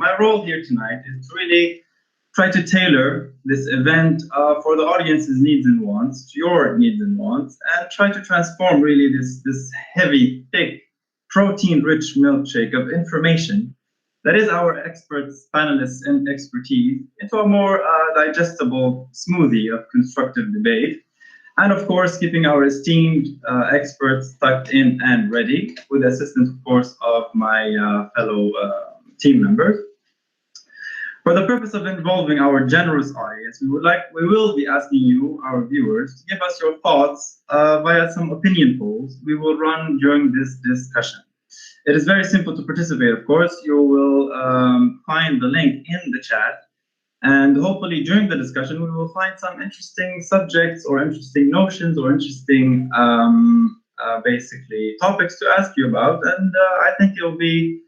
My role here tonight is to really try to tailor this event for the audience's needs and wants, to your needs and wants, and try to transform really this heavy, thick, protein-rich milkshake of information that is our experts, panelists, and expertise into a more digestible smoothie of constructive debate. And of course, keeping our esteemed experts tucked in and ready, with the assistance, of course, of my fellow team members. For the purpose of involving our generous audience, we will be asking you, our viewers, to give us your thoughts via some opinion polls we will run during this discussion. It is very simple to participate, of course. You will find the link in the chat, and hopefully during the discussion, we will find some interesting subjects or interesting notions or interesting, basically, topics to ask you about. And I think it will be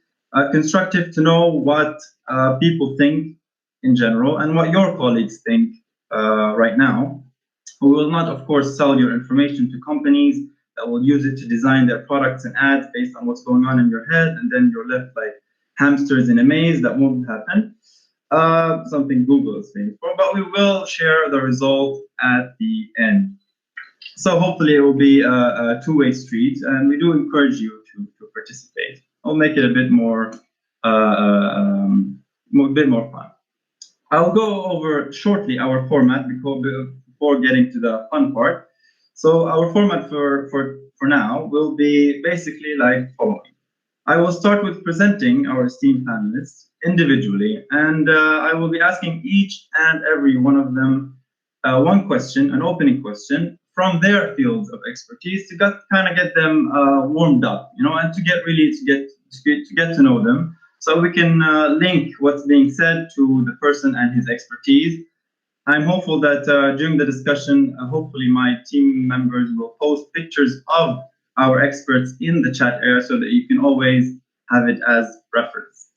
constructive to know what people think in general and what your colleagues think right now. We will not, of course, sell your information to companies that will use it to design their products and ads based on what's going on in your head, and then you're left like hamsters in a maze. That won't happen. Something Google is famous for, but we will share the result at the end. So hopefully it will be a two-way street, and we do encourage you to participate. I'll make it a bit more fun. I'll go over shortly our format before getting to the fun part. So our format for now will be basically like following. I will start with presenting our esteemed panelists individually, and I will be asking each and every one of them one question, an opening question from their fields of expertise to kind of get them warmed up, and to get to know them, so we can link what's being said to the person and his expertise. I'm hopeful that during the discussion, hopefully my team members will post pictures of our experts in the chat area so that you can always have it as reference.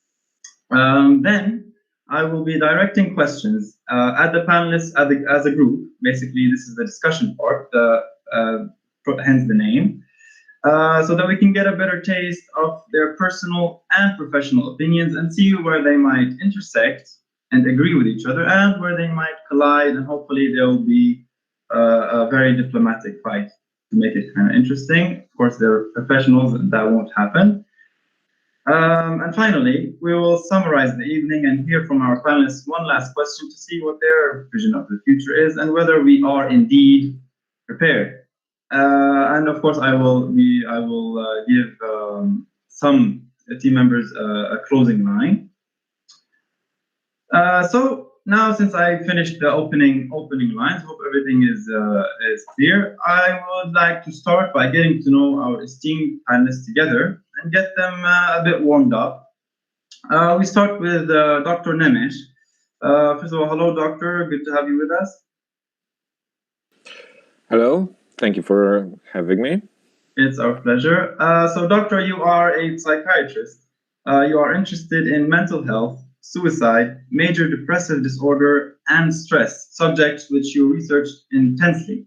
Then I will be directing questions at the panelists as a group. Basically, this is the discussion part, hence the name, so that we can get a better taste of their personal and professional opinions and see where they might intersect and agree with each other, and where they might collide, and hopefully there will be a very diplomatic fight to make it kind of interesting. Of course, they're professionals, and that won't happen. And finally, we will summarize the evening and hear from our panelists one last question to see what their vision of the future is and whether we are indeed prepared. And of course, I will give some team members a closing line. So now, since I finished the opening lines, hope everything is clear. I would like to start by getting to know our esteemed panelists together and get them a bit warmed up. We start with Dr. Nemesh. First of all, hello, doctor. Good to have you with us. Hello. Thank you for having me. It's our pleasure. So, doctor, you are a psychiatrist. You are interested in mental health, suicide, major depressive disorder, and stress, subjects which you researched intensely.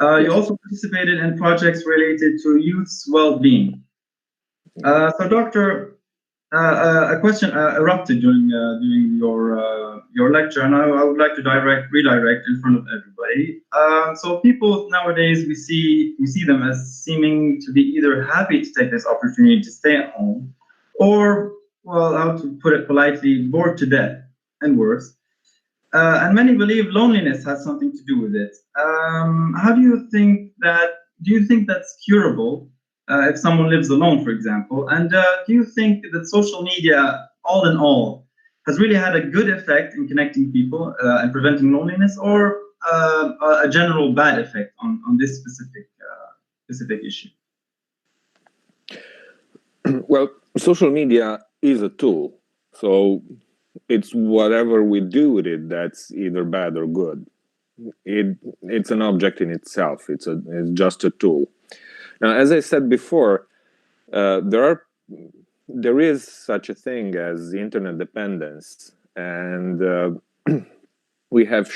You also participated in projects related to youth's well-being. So, doctor, a question erupted during your lecture, and I would like to redirect in front of everybody. So, people nowadays, we see them as seeming to be either happy to take this opportunity to stay at home, or, well, how to put it politely, bored to death, and worse. And many believe loneliness has something to do with it. How do you think that's curable if someone lives alone, for example? And do you think that social media, all in all, has really had a good effect in connecting people and preventing loneliness, or a general bad effect on this specific issue? Well, social media is a tool, so it's whatever we do with it that's either bad or good. It's an object in itself. It's just a tool. Now, as I said before, there is such a thing as internet dependence, and we have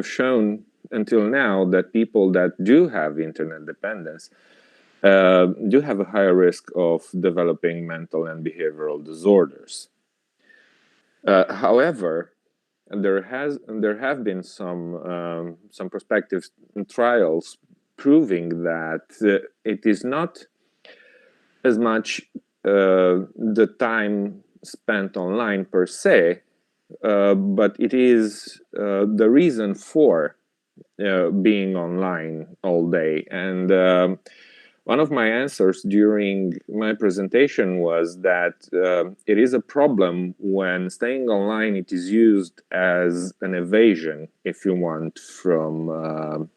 shown until now that people that do have internet dependence do have a higher risk of developing mental and behavioral disorders. However, there have been some prospective trials proving that it is not as much the time spent online per se, but it is the reason for being online all day. And one of my answers during my presentation was that it is a problem when staying online it is used as an evasion, if you want, from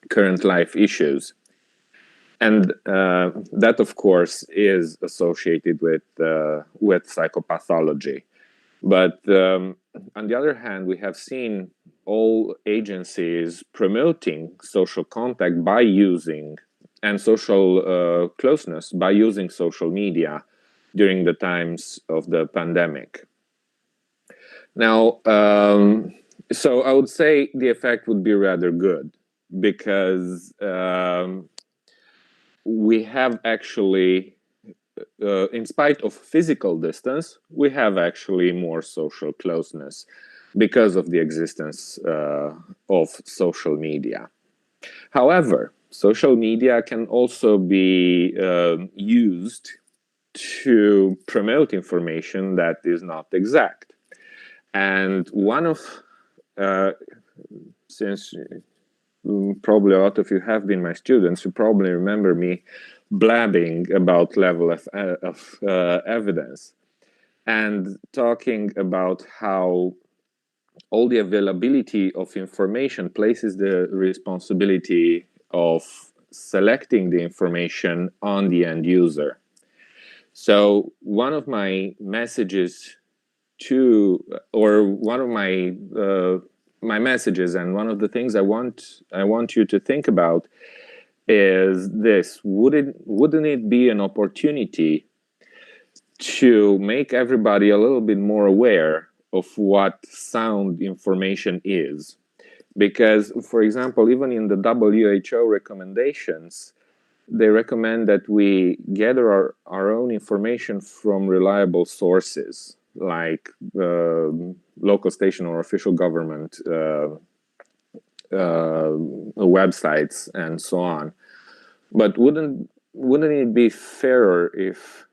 current life issues. And that, of course, is associated with psychopathology. But on the other hand, we have seen all agencies promoting social contact by using and social closeness by using social media during the times of the pandemic. Now, so I would say the effect would be rather good because we have actually, in spite of physical distance, we have actually more social closeness because of the existence of social media. However, social media can also be used to promote information that is not exact. And one of, since probably a lot of you have been my students, you probably remember me blabbing about level of evidence and talking about how all the availability of information places the responsibility of selecting the information on the end user. So one of my messages one of my messages, and one of the things I want you to think about is this: wouldn't it be an opportunity to make everybody a little bit more aware of what sound information is? Because, for example, even in the WHO recommendations, they recommend that we gather our own information from reliable sources, like local station or official government websites and so on. But wouldn't it be fairer if,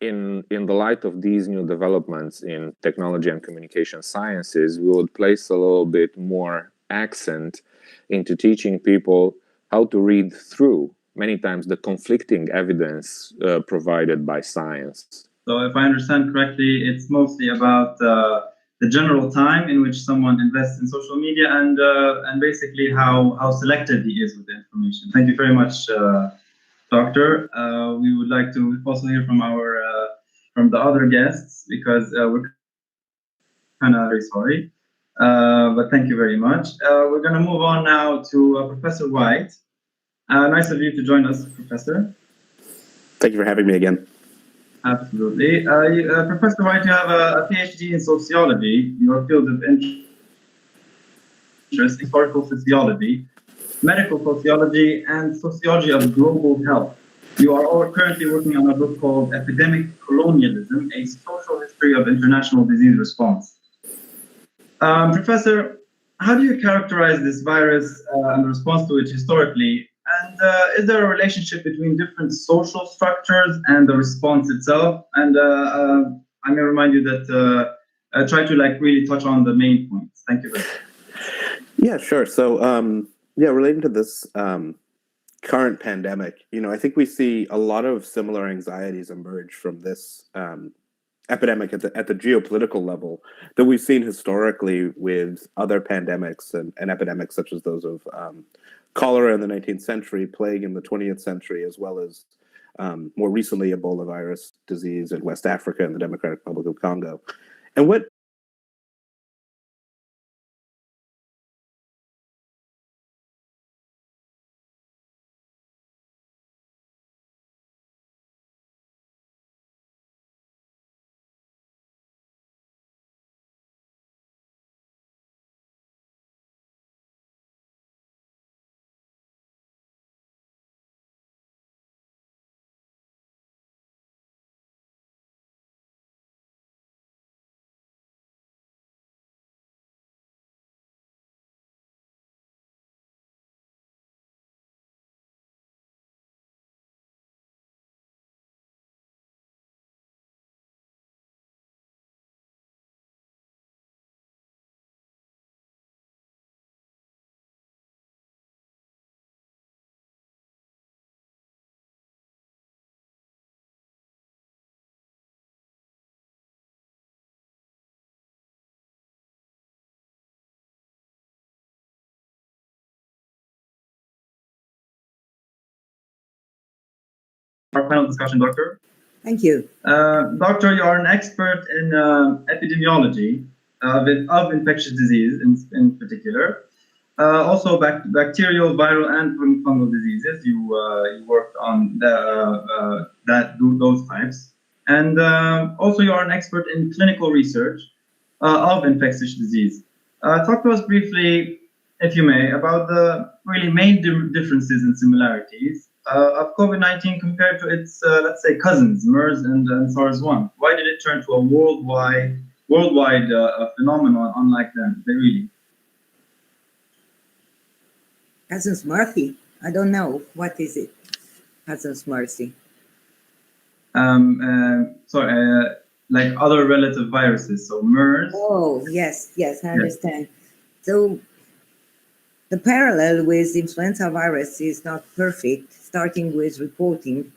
in the light of these new developments in technology and communication sciences, we would place a little bit more accent into teaching people how to read through many times the conflicting evidence provided by science? So if I understand correctly, it's mostly about the general time in which someone invests in social media and basically how selective he is with the information. Thank you very much, Doctor. We would like to also hear from from the other guests because we're kind of very sorry. But thank you very much. We're going to move on now to Professor White. Nice of you to join us, Professor. Thank you for having me again. Absolutely. Professor White, you have a PhD in sociology. Your field of interest, historical sociology, medical sociology, and sociology of global health. You are all currently working on a book called Epidemic Colonialism, a Social History of International Disease Response. Professor, how do you characterize this virus and the response to it historically? And is there a relationship between different social structures and the response itself? And I may remind you that try to really touch on the main points. Thank you very much. Yeah, sure. So, relating to this current pandemic, I think we see a lot of similar anxieties emerge from this epidemic at the geopolitical level that we've seen historically with other pandemics and epidemics such as those of cholera in the 19th century, plague in the 20th century, as well as more recently Ebola virus disease in West Africa and the Democratic Republic of Congo. And what our panel discussion, Doctor. Thank you. Doctor, you are an expert in epidemiology of infectious disease in particular. Also bacterial, viral, and fungal diseases. You worked on those types. And also you are an expert in clinical research of infectious disease. Talk to us briefly, if you may, about the really main differences and similarities of COVID-19 compared to its, let's say, cousins, MERS and SARS-1. Why did it turn to a worldwide phenomenon unlike them? They really. Cousins Murphy. I don't know. What is it? Cousins Murphy. Sorry, like other relative viruses, so MERS. Oh, yes, I understand. So the parallel with influenza virus is not perfect. Starting with reporting,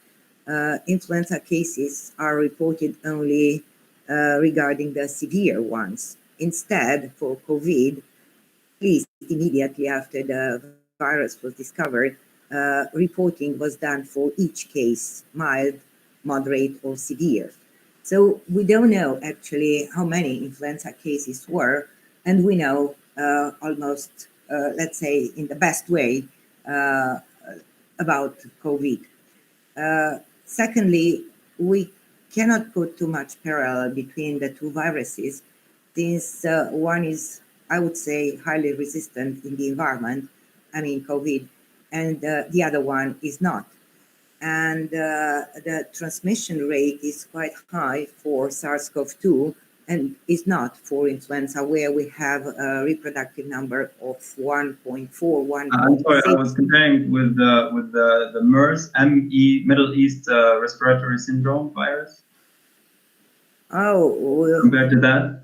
influenza cases are reported only regarding the severe ones. Instead, for COVID, at least immediately after the virus was discovered, reporting was done for each case, mild, moderate, or severe. So we don't know actually how many influenza cases were, and we know almost, let's say, in the best way about COVID. Secondly, we cannot put too much parallel between the two viruses, since one is, I would say, highly resistant in the environment, I mean COVID, and the other one is not. And the transmission rate is quite high for SARS-CoV-2 and is not for influenza, where we have a reproductive number of 1.4, 1.6. I'm sorry, I was comparing with the MERS, Middle East Respiratory Syndrome virus. Oh, compared to that?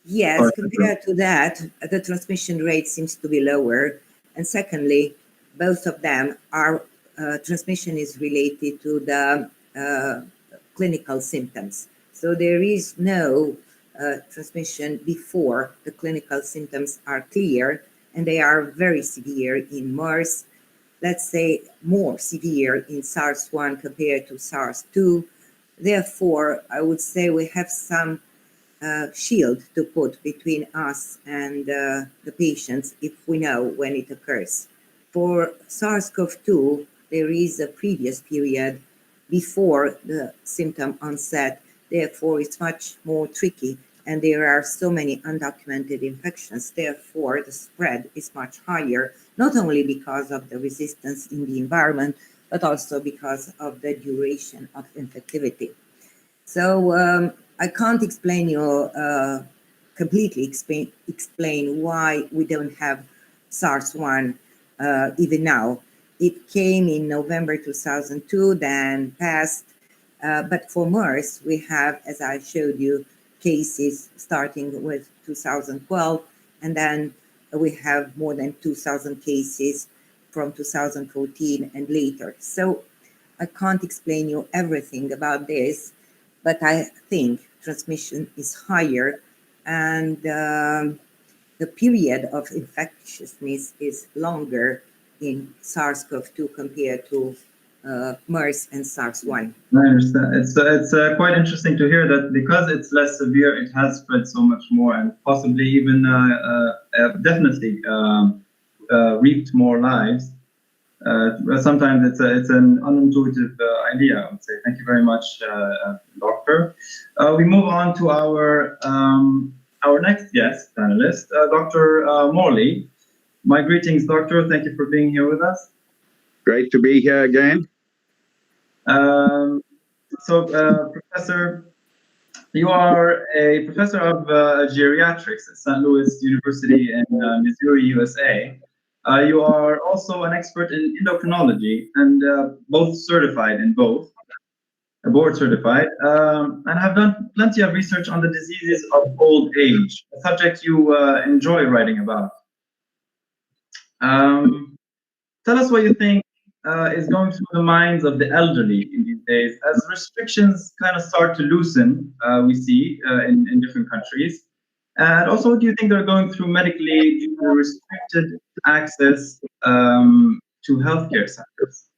Yes, compared to that, the transmission rate seems to be lower. And secondly, both of them are transmission is related to the clinical symptoms. So there is no transmission before the clinical symptoms are clear, and they are very severe in MERS, let's say more severe in SARS-1 compared to SARS-2. Therefore, I would say we have some shield to put between us and the patients if we know when it occurs. For SARS-CoV-2, there is a previous period before the symptom onset. Therefore, it's much more tricky, and there are so many undocumented infections. Therefore, the spread is much higher, not only because of the resistance in the environment, but also because of the duration of infectivity. So I can't explain you completely explain why we don't have SARS-1 even now. It came in November 2002, then passed. But for MERS, we have, as I showed you, cases starting with 2012, and then we have more than 2,000 cases from 2014 and later. So I can't explain you everything about this, but I think transmission is higher, and the period of infectiousness is longer in SARS-CoV-2 compared to MERS and SARS-1. I understand. It's quite interesting to hear that because it's less severe, it has spread so much more, and possibly even definitely reaped more lives. Sometimes it's an unintuitive idea, I would say. Thank you very much, Doctor. We move on to our next guest panelist, Dr. Morley. My greetings, Doctor. Thank you for being here with us. Great to be here again. Professor, you are a professor of geriatrics at St. Louis University in Missouri, USA. You are also an expert in endocrinology and both certified in both, board certified, and have done plenty of research on the diseases of old age, a subject you enjoy writing about. Tell us what you think is going through the minds of the elderly in these days as restrictions kind of start to loosen, we see in different countries. And also, what do you think they're going through medically due to restricted access to healthcare centers?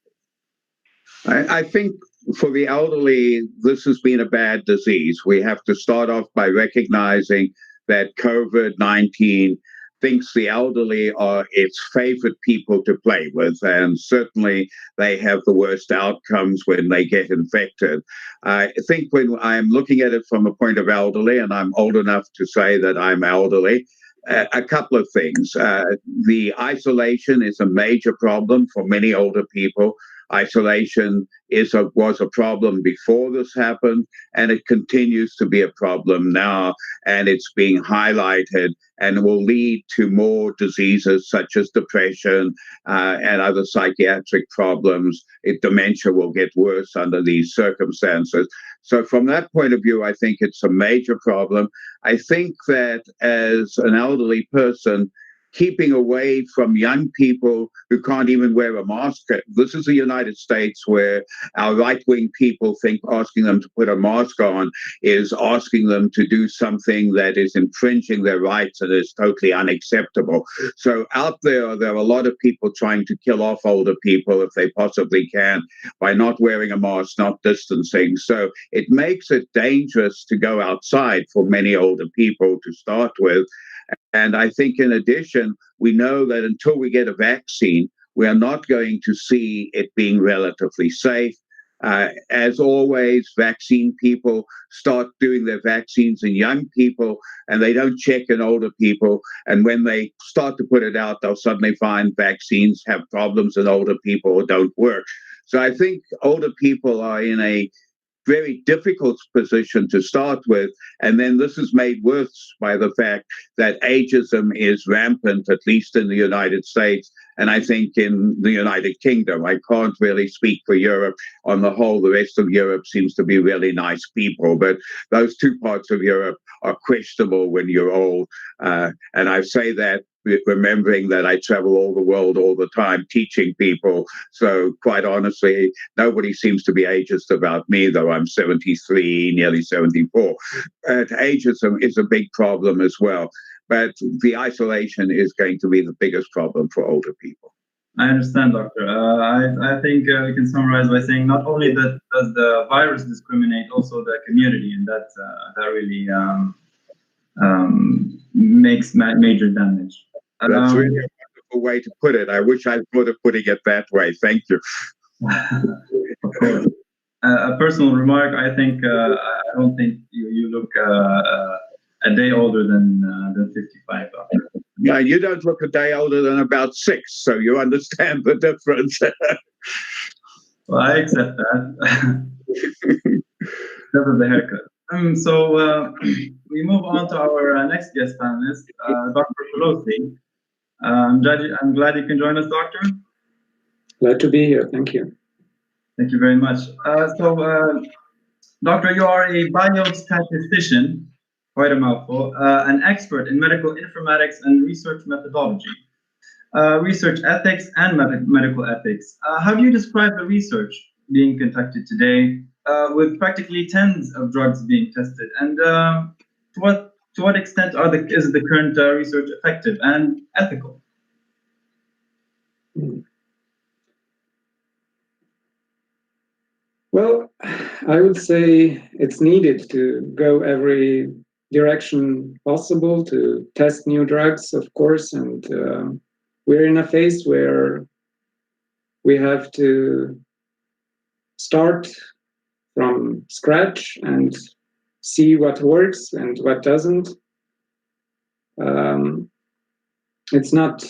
I think for the elderly, this has been a bad disease. We have to start off by recognizing that COVID-19 thinks the elderly are its favorite people to play with, and certainly they have the worst outcomes when they get infected. I think when I'm looking at it from a point of elderly, and I'm old enough to say that I'm elderly, a couple of things. The isolation is a major problem for many older people. Isolation was a problem before this happened, and it continues to be a problem now, and it's being highlighted and will lead to more diseases such as depression and other psychiatric problems. Dementia will get worse under these circumstances. So from that point of view, I think it's a major problem. I think that as an elderly person, keeping away from young people who can't even wear a mask. This is the United States, where our right-wing people think asking them to put a mask on is asking them to do something that is infringing their rights and is totally unacceptable. So out there are a lot of people trying to kill off older people if they possibly can by not wearing a mask, not distancing. So it makes it dangerous to go outside for many older people to start with. And I think in addition, we know that until we get a vaccine, we are not going to see it being relatively safe. As always, vaccine people start doing their vaccines in young people, and they don't check in older people. And when they start to put it out, they'll suddenly find vaccines have problems in older people or don't work. So I think older people are in a very difficult position to start with. And then this is made worse by the fact that ageism is rampant, at least in the United States, and I think in the United Kingdom. I can't really speak for Europe. On the whole, the rest of Europe seems to be really nice people, but those two parts of Europe are questionable when you're old. And I say that remembering that I travel all the world all the time teaching people. So quite honestly, nobody seems to be ageist about me, though I'm 73, nearly 74. Ageism is a big problem as well. But the isolation is going to be the biggest problem for older people. I understand, Doctor. I think we can summarize by saying not only that does the virus discriminate, also the community, and that really makes major damage. That's really a wonderful way to put it. I wish I thought of putting it that way. Thank you. Of course. A personal remark. I think I don't think you look a day older than 55. Doctor. Yeah, you don't look a day older than about 6, so you understand the difference. Well, I accept that. Never the haircut. So we move on to our next guest panelist, Dr. Pelosi. I'm glad you can join us, Doctor. Glad to be here. Thank you. Thank you very much. Doctor, you are a biostatistician, quite a mouthful, an expert in medical informatics and research methodology, research ethics and medical ethics. How do you describe the research being conducted today with practically tens of drugs being tested? And to what extent is the current research effective and ethical? Well, I would say it's needed to go every direction possible to test new drugs, of course, and we're in a phase where we have to start from scratch and see what works and what doesn't. It's not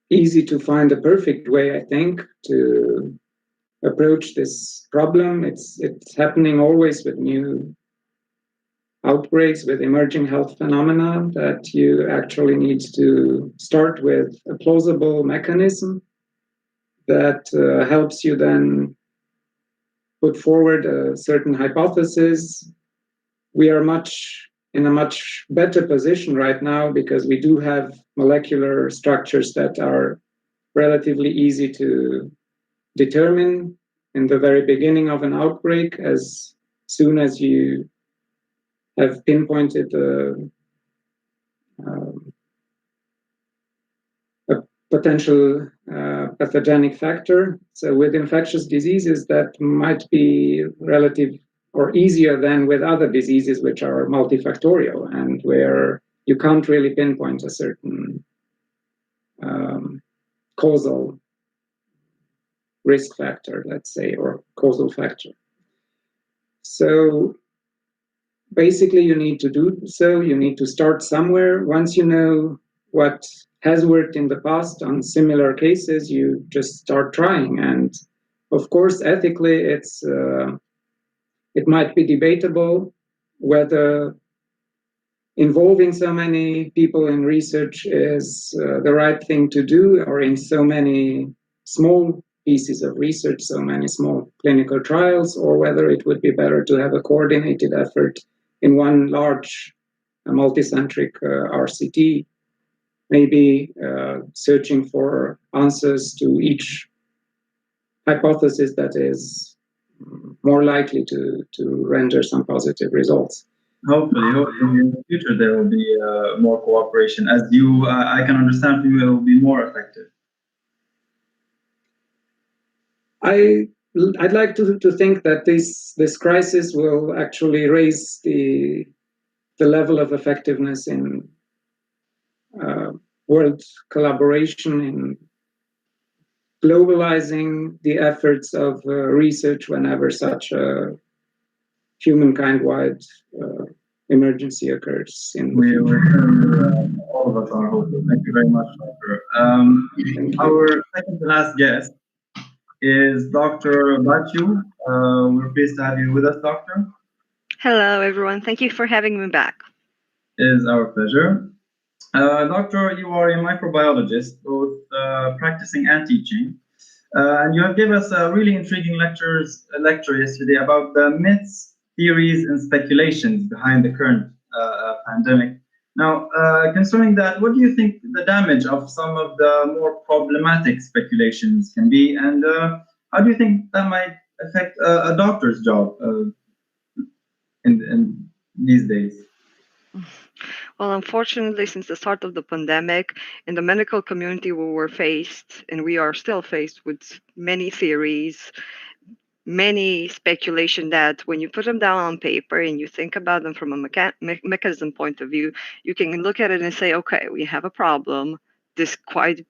easy to find a perfect way, I think, to approach this problem. It's happening always with new outbreaks, with emerging health phenomena, that you actually need to start with a plausible mechanism that helps you then put forward a certain hypothesis. We are in a much better position right now because we do have molecular structures that are relatively easy to determine in the very beginning of an outbreak. As soon as you have pinpointed a potential pathogenic factor. So with infectious diseases, that might be relative or easier than with other diseases which are multifactorial and where you can't really pinpoint a certain causal risk factor, let's say, or causal factor. So basically you need to do so, you need to start somewhere. Once you know what has worked in the past on similar cases, you just start trying. And of course, ethically, it might be debatable whether involving so many people in research is the right thing to do, or in so many small pieces of research, so many small clinical trials, or whether it would be better to have a coordinated effort in one large multicentric RCT, maybe searching for answers to each hypothesis that is more likely to render some positive results. Hopefully in the future there will be more cooperation. As you, I can understand from you, it will be more effective. I'd like to think that this crisis will actually raise the level of effectiveness in world collaboration, in globalizing the efforts of research whenever such a humankind-wide emergency occurs. All of us are hopeful. Thank you very much, Doctor. Our second to last guest is Dr. Batyu. We're pleased to have you with us, Doctor. Hello, everyone. Thank you for having me back. It is our pleasure. Doctor, you are a microbiologist, both practicing and teaching. And you have given us a really intriguing lecture yesterday about the myths, theories, and speculations behind the current pandemic. Now, concerning that, what do you think the damage of some of the more problematic speculations can be, and how do you think that might affect a doctor's job in these days? Well, unfortunately, since the start of the pandemic, in the medical community, we were faced, and we are still faced with many theories, many speculation that when you put them down on paper and you think about them from a mechanism point of view, you can look at it and say, okay, we have a problem. This quite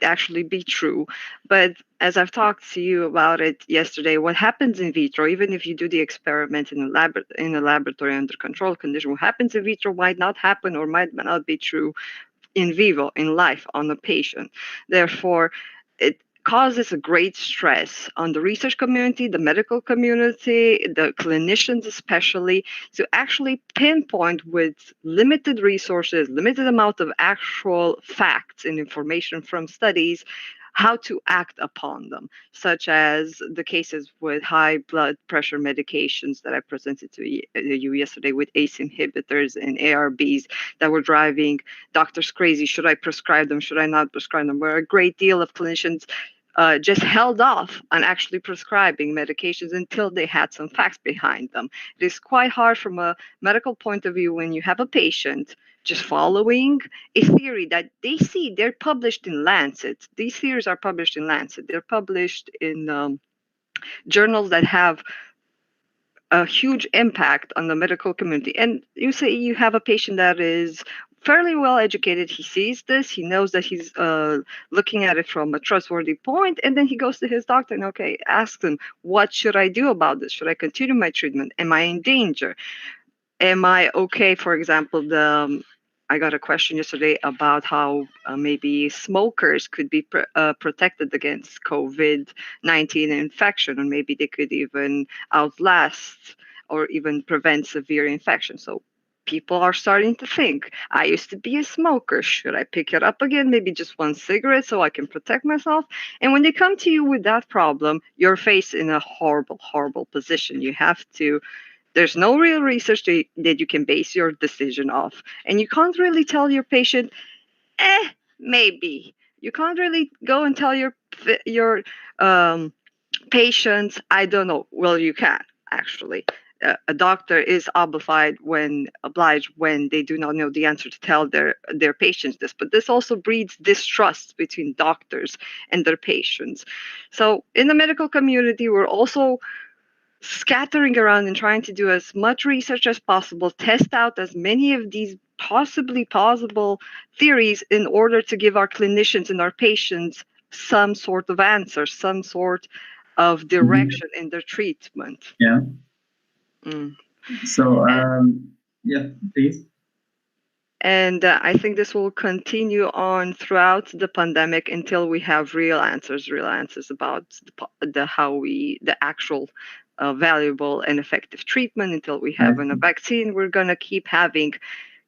actually be true. But as I've talked to you about it yesterday, what happens in vitro, even if you do the experiment in a laboratory under controlled condition, what happens in vitro might not happen or might not be true in vivo, in life, on the patient. Therefore, it causes a great stress on the research community, the medical community, the clinicians especially, to actually pinpoint with limited resources, limited amount of actual facts and information from studies, how to act upon them, such as the cases with high blood pressure medications that I presented to you yesterday with ACE inhibitors and ARBs that were driving doctors crazy. Should I prescribe them? Should I not prescribe them? Where a great deal of clinicians just held off on actually prescribing medications until they had some facts behind them. It is quite hard from a medical point of view when you have a patient just following a theory that they see. They're published in Lancet. These theories are published in Lancet. They're published in journals that have a huge impact on the medical community. And you say you have a patient that is fairly well educated. He sees this. He knows that he's looking at it from a trustworthy point. And then he goes to his doctor and, okay, asks him, what should I do about this? Should I continue my treatment? Am I in danger? Am I okay? For example, I got a question yesterday about how maybe smokers could be protected against COVID-19 infection, or maybe they could even outlast or even prevent severe infection. So people are starting to think, I used to be a smoker. Should I pick it up again? Maybe just one cigarette so I can protect myself? And when they come to you with that problem, you're faced in a horrible, horrible position. You have to There's no real research that you can base your decision off. And you can't really tell your patient, maybe. You can't really go and tell your patients, I don't know. Well, you can, actually. a doctor is obliged when they do not know the answer to tell their patients this. But this also breeds distrust between doctors and their patients. So in the medical community, we're also scattering around and trying to do as much research as possible, test out as many of these possibly plausible theories in order to give our clinicians and our patients some sort of answer, some sort of direction in their treatment. Yeah. Mm. So, yeah, please. And I think this will continue on throughout the pandemic until we have real answers about the actual valuable and effective treatment. Until we have a vaccine, we're gonna keep having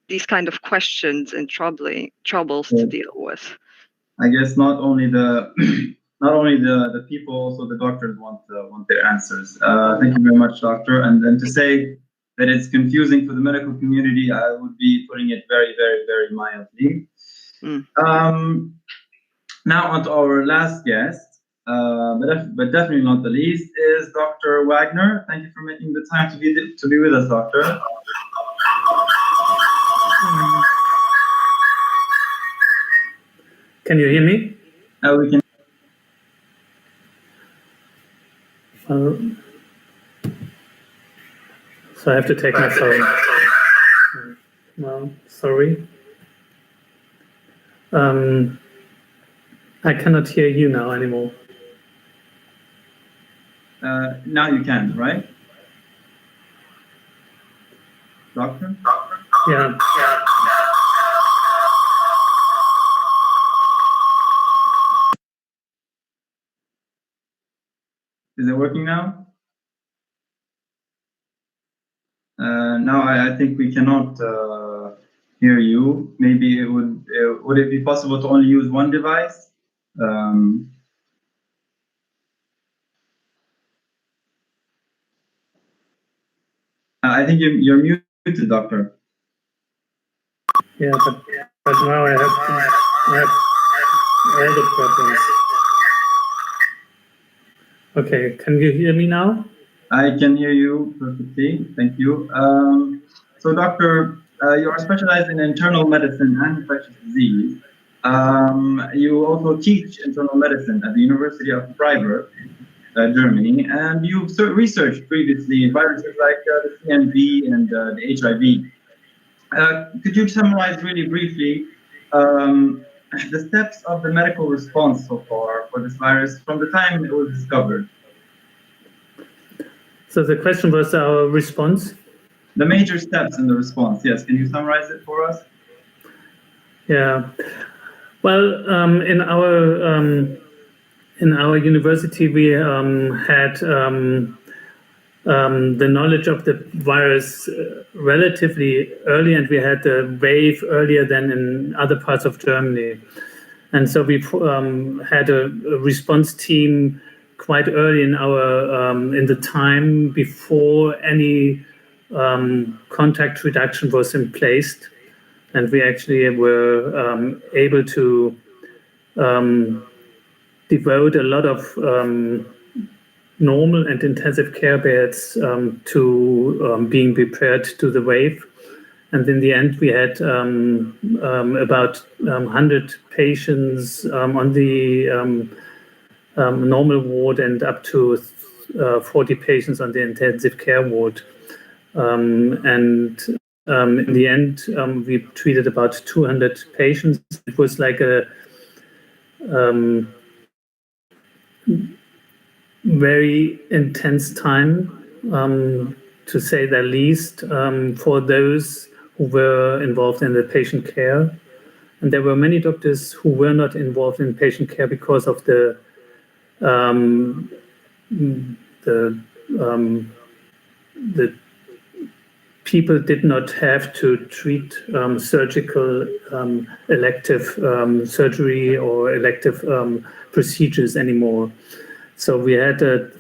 these kind of questions and troubles to deal with. I guess not only the the people, also the doctors want their answers. Thank you very much, doctor. And then to say that it's confusing for the medical community, I would be putting it very, very, very mildly. Now on to our last guest, but definitely not the least, is Dr. Wagner. Thank you for making the time to be with us, doctor. Can you hear me? We can. So I have to take my phone. Well, sorry. I cannot hear you now anymore. Now you can, right? Doctor? Yeah. Is it working now? Now I think we cannot hear you. Maybe would it be possible to only use one device? I think you're muted, doctor. Yeah, but now I have all the problems. Okay, can you hear me now? I can hear you perfectly. Thank you. So, doctor, you are specialized in internal medicine and infectious disease. You also teach internal medicine at the University of Freiburg, Germany, and you've researched previously viruses like the CMV and the HIV. Could you summarize really briefly the steps of the medical response so far for this virus from the time it was discovered? So the question was our response? The major steps in the response, yes. Can you summarize it for us? Yeah. Well, in our university, we had the knowledge of the virus relatively early, and we had the wave earlier than in other parts of Germany. And so we had a response team quite early in the time before any contact reduction was in place, and we actually were able to devote a lot of normal and intensive care beds to being prepared to the wave. And in the end, we had about 100 patients on the normal ward and up to 40 patients on the intensive care ward. And in the end, we treated about 200 patients. It was like a very intense time, to say the least, for those who were involved in the patient care. And there were many doctors who were not involved in patient care because of the people did not have to treat surgical elective surgery or elective procedures anymore. So we had a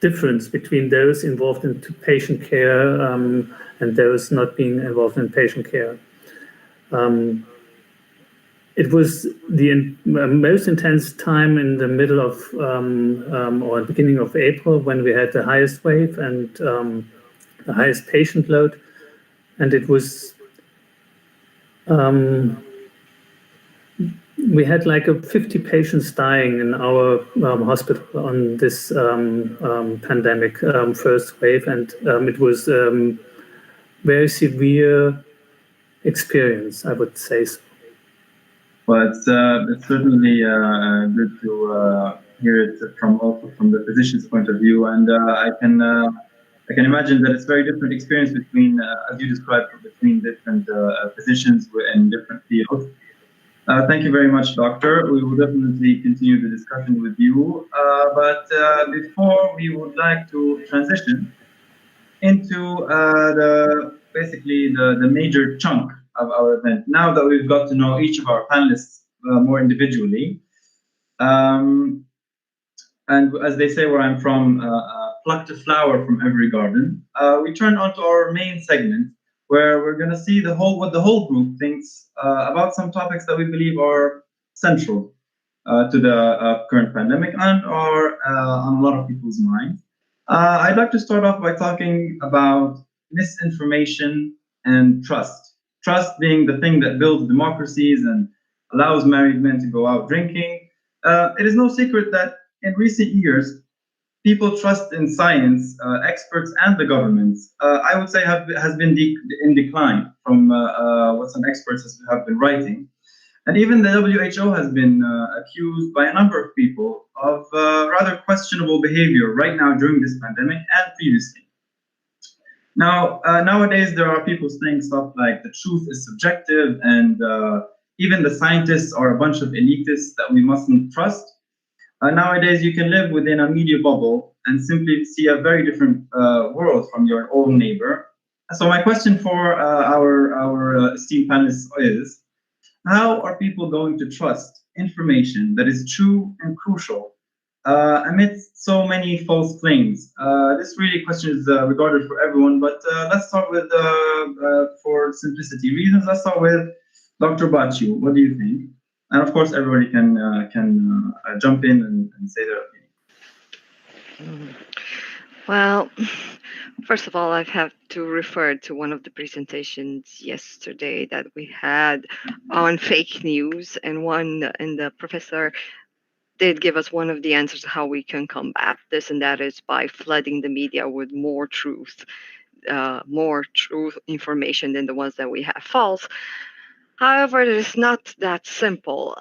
difference between those involved in patient care and those not being involved in patient care. It was the most intense time in the middle of or beginning of April when we had the highest wave, and the highest patient load, and it was we had like 50 patients dying in our hospital on this pandemic first wave, and it was very severe experience, I would say so. Well, it's certainly good to hear it from the physician's point of view, and I can imagine that it's very different experience between, as you described, between different physicians in different fields. Thank you very much, Doctor. We will definitely continue the discussion with you, but before we would like to transition into basically the major chunk of our event. Now that we've got to know each of our panelists more individually, and as they say where I'm from, plucked a flower from every garden, we turn onto our main segment, where we're going to see what the whole group thinks about some topics that we believe are central to the current pandemic and are on a lot of people's minds. I'd like to start off by talking about misinformation and trust. Trust being the thing that builds democracies and allows married men to go out drinking. It is no secret that in recent years, people trust in science, experts, and the governments. I would say has been in decline from what some experts have been writing. And even the WHO has been accused by a number of people of rather questionable behavior right now during this pandemic and previously. Now, nowadays, there are people saying stuff like the truth is subjective, and even the scientists are a bunch of elitists that we mustn't trust. Nowadays, you can live within a media bubble and simply see a very different world from your own neighbor. So my question for our esteemed panelists is, how are people going to trust information that is true and crucial amidst so many false claims? This really question is regarded for everyone, but let's start with, for simplicity reasons, let's start with Dr. Baciu. What do you think? And of course, everybody can jump in and say their opinion. Well, first of all, I have to refer to one of the presentations yesterday that we had on fake news, and the professor did give us one of the answers how we can combat this, and that is by flooding the media with more truth information than the ones that we have false. However, it is not that simple.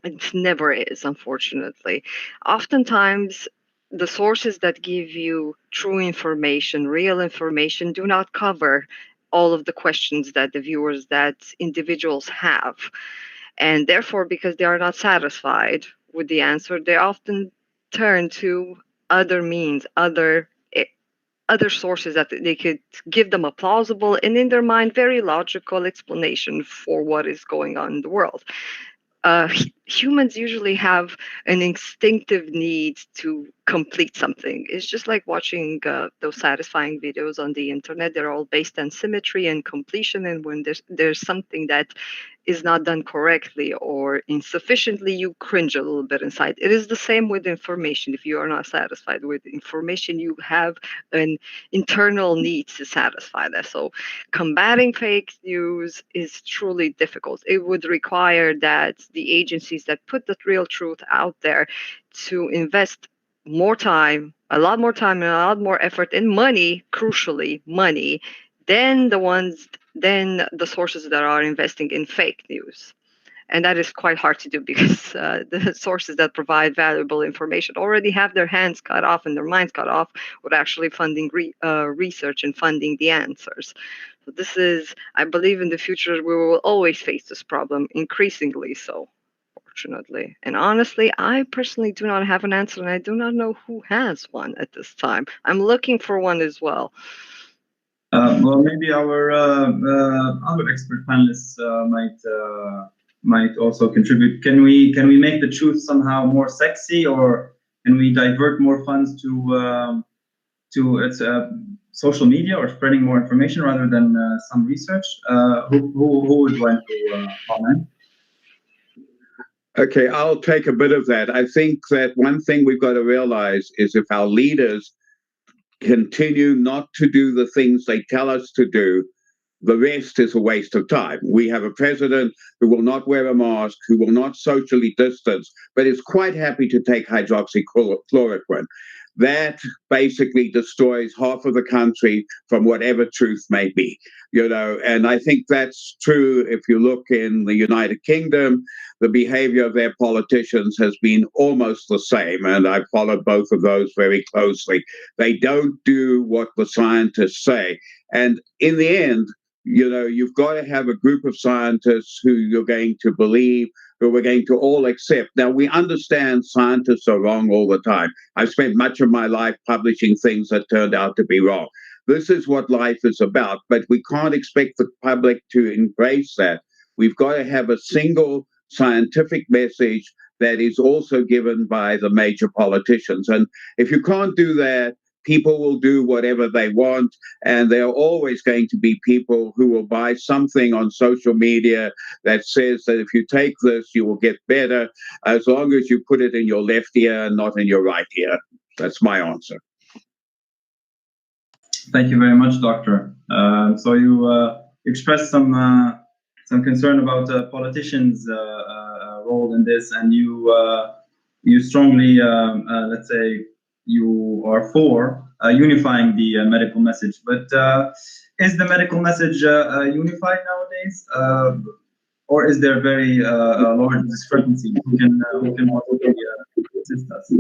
It never is, unfortunately. Oftentimes, the sources that give you true information, real information, do not cover all of the questions that the viewers, that individuals have. And therefore, because they are not satisfied with the answer, they often turn to other means, other sources that they could give them a plausible and, in their mind, very logical explanation for what is going on in the world. Humans usually have an instinctive need to complete something. It's just like watching those satisfying videos on the internet. They're all based on symmetry and completion, and when there's something that is not done correctly or insufficiently, you cringe a little bit inside. It is the same with information. If you are not satisfied with information, you have an internal need to satisfy that. So combating fake news is truly difficult. It would require that the agencies that put the real truth out there to invest more time, a lot more time and a lot more effort and money, crucially money, than the sources that are investing in fake news. And that is quite hard to do because the sources that provide valuable information already have their hands cut off and their minds cut off with actually funding research and funding the answers. So this is, I believe in the future, we will always face this problem, increasingly so, fortunately. And honestly, I personally do not have an answer, and I do not know who has one at this time. I'm looking for one as well. Well, maybe our other expert panelists might also contribute. Can we make the truth somehow more sexy, or can we divert more funds to social media or spreading more information rather than some research? Who would want to comment? Okay, I'll take a bit of that. I think that one thing we've got to realize is if our leaders continue not to do the things they tell us to do, the rest is a waste of time. We have a president who will not wear a mask, who will not socially distance, but is quite happy to take hydroxychloroquine. That basically destroys half of the country from whatever truth may be, and I think that's true. If you look in the United Kingdom, the behavior of their politicians has been almost the same, and I've followed both of those very closely. They don't do what the scientists say, and in the end, you've got to have a group of scientists who you're going to believe, who we're going to all accept. Now, we understand scientists are wrong all the time. I've spent much of my life publishing things that turned out to be wrong. This is what life is about, but we can't expect the public to embrace that. We've got to have a single scientific message that is also given by the major politicians. And if you can't do that, people will do whatever they want, and there are always going to be people who will buy something on social media that says that if you take this, you will get better, as long as you put it in your left ear and not in your right ear. That's my answer. Thank you very much, Doctor. So you expressed some concern about politicians' role in this, and you strongly, let's say, you are for unifying the medical message. But is the medical message unified nowadays, or is there very large discrepancy? Who can assist us?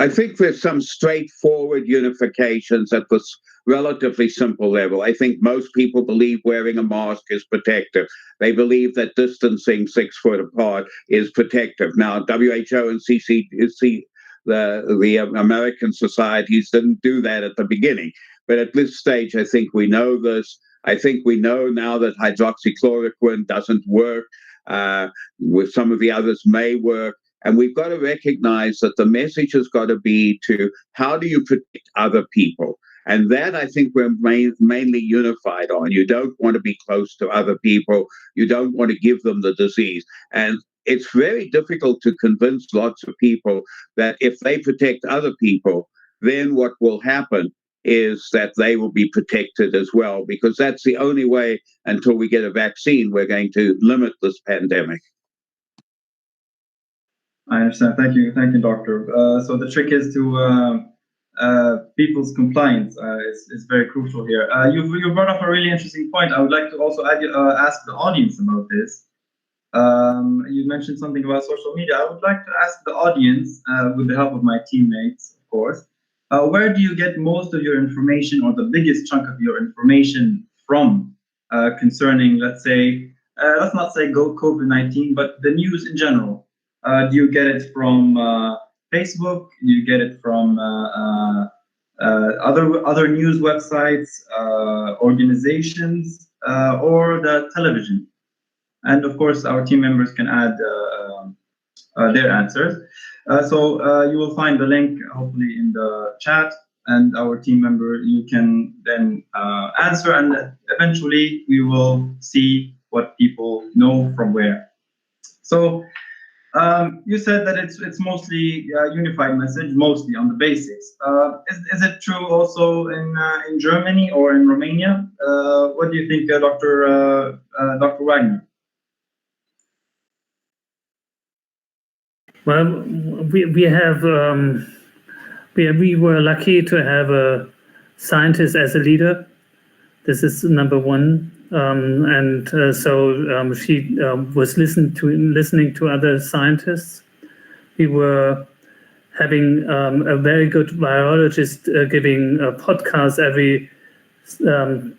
I think there's some straightforward unifications at this relatively simple level. I think most people believe wearing a mask is protective. They believe that distancing 6 foot apart is protective. Now, WHO and CDC, the American societies didn't do that at the beginning. But at this stage, I think we know this. I think we know now that hydroxychloroquine doesn't work. With some of the others may work. And we've got to recognize that the message has got to be to how do you protect other people? And that I think we're mainly unified on. You don't want to be close to other people. You don't want to give them the disease. And it's very difficult to convince lots of people that if they protect other people, then what will happen is that they will be protected as well, because that's the only way until we get a vaccine, we're going to limit this pandemic. I understand. Thank you, Doctor. So the trick is to people's compliance is very crucial here. You brought up a really interesting point. I would like to also ask the audience about this. You mentioned something about social media. I would like to ask the audience, with the help of my teammates, of course, where do you get most of your information, or the biggest chunk of your information from, concerning, let's say, let's not say COVID-19, but the news in general? Do you get it from Facebook? Do you get it from other news websites, organizations, or the television? And of course, our team members can add their answers. So you will find the link hopefully in the chat, and our team member, you can then answer, and eventually we will see what people know from where. So you said that it's mostly a unified message, mostly on the basics. Is it true also in Germany or in Romania? What do you think, Dr. Wagner? Well, we have we were lucky to have a scientist as a leader. This is number one, and so she was listening to other scientists. We were having a very good biologist giving a podcast every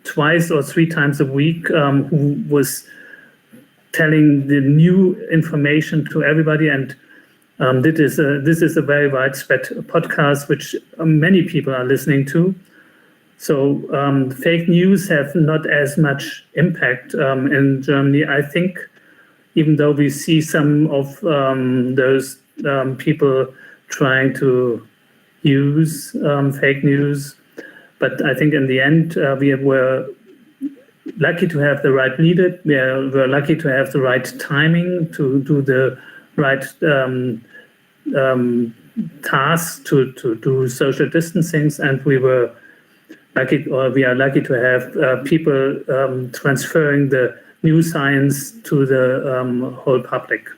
twice or three times a week, who was telling the new information to everybody. And this is a very widespread podcast which many people are listening to. So fake news have not as much impact in Germany, I think, even though we see some of those people trying to use fake news. But I think in the end, we were lucky to have the right leader. We were lucky to have the right timing to do the right tasks to do social distancing, and we are lucky to have people transferring the new science to the whole public.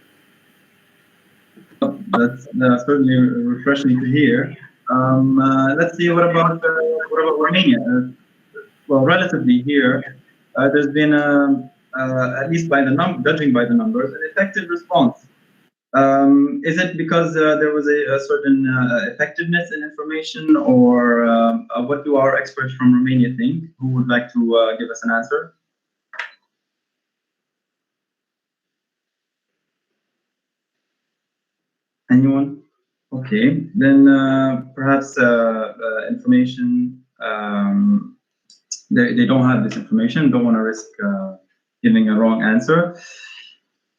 That's certainly refreshing to hear. Let's see. What about Romania? Well, relatively here, there's been at least judging by the numbers, an effective response. Is it because there was a certain effectiveness in information, or what do our experts from Romania think? Who would like to give us an answer? Anyone? Okay, then perhaps information. They don't have this information. Don't want to risk giving a wrong answer.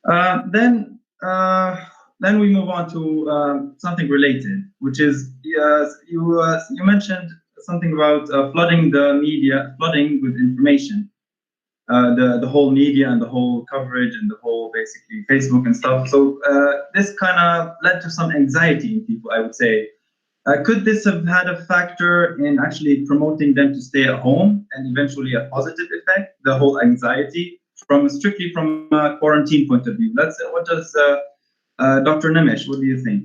Then we move on to something related, which is you mentioned something about flooding the media, flooding with information, the whole media and the whole coverage and the whole basically Facebook and stuff. So this kind of led to some anxiety in people, I would say. Could this have had a factor in actually promoting them to stay at home and eventually a positive effect, the whole anxiety, strictly from a quarantine point of view? What does Dr. Nemes, what do you think?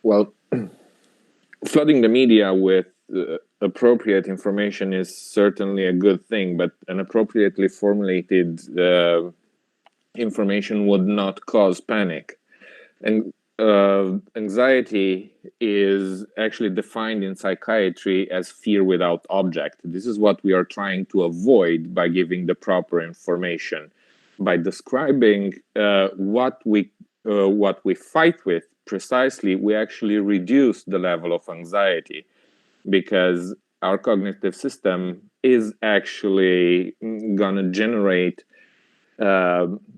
Well, flooding the media with appropriate information is certainly a good thing, but an appropriately formulated information would not cause panic. And anxiety is actually defined in psychiatry as fear without object. This is what we are trying to avoid by giving the proper information. By describing what we fight with precisely, we actually reduce the level of anxiety, because our cognitive system is actually going to generate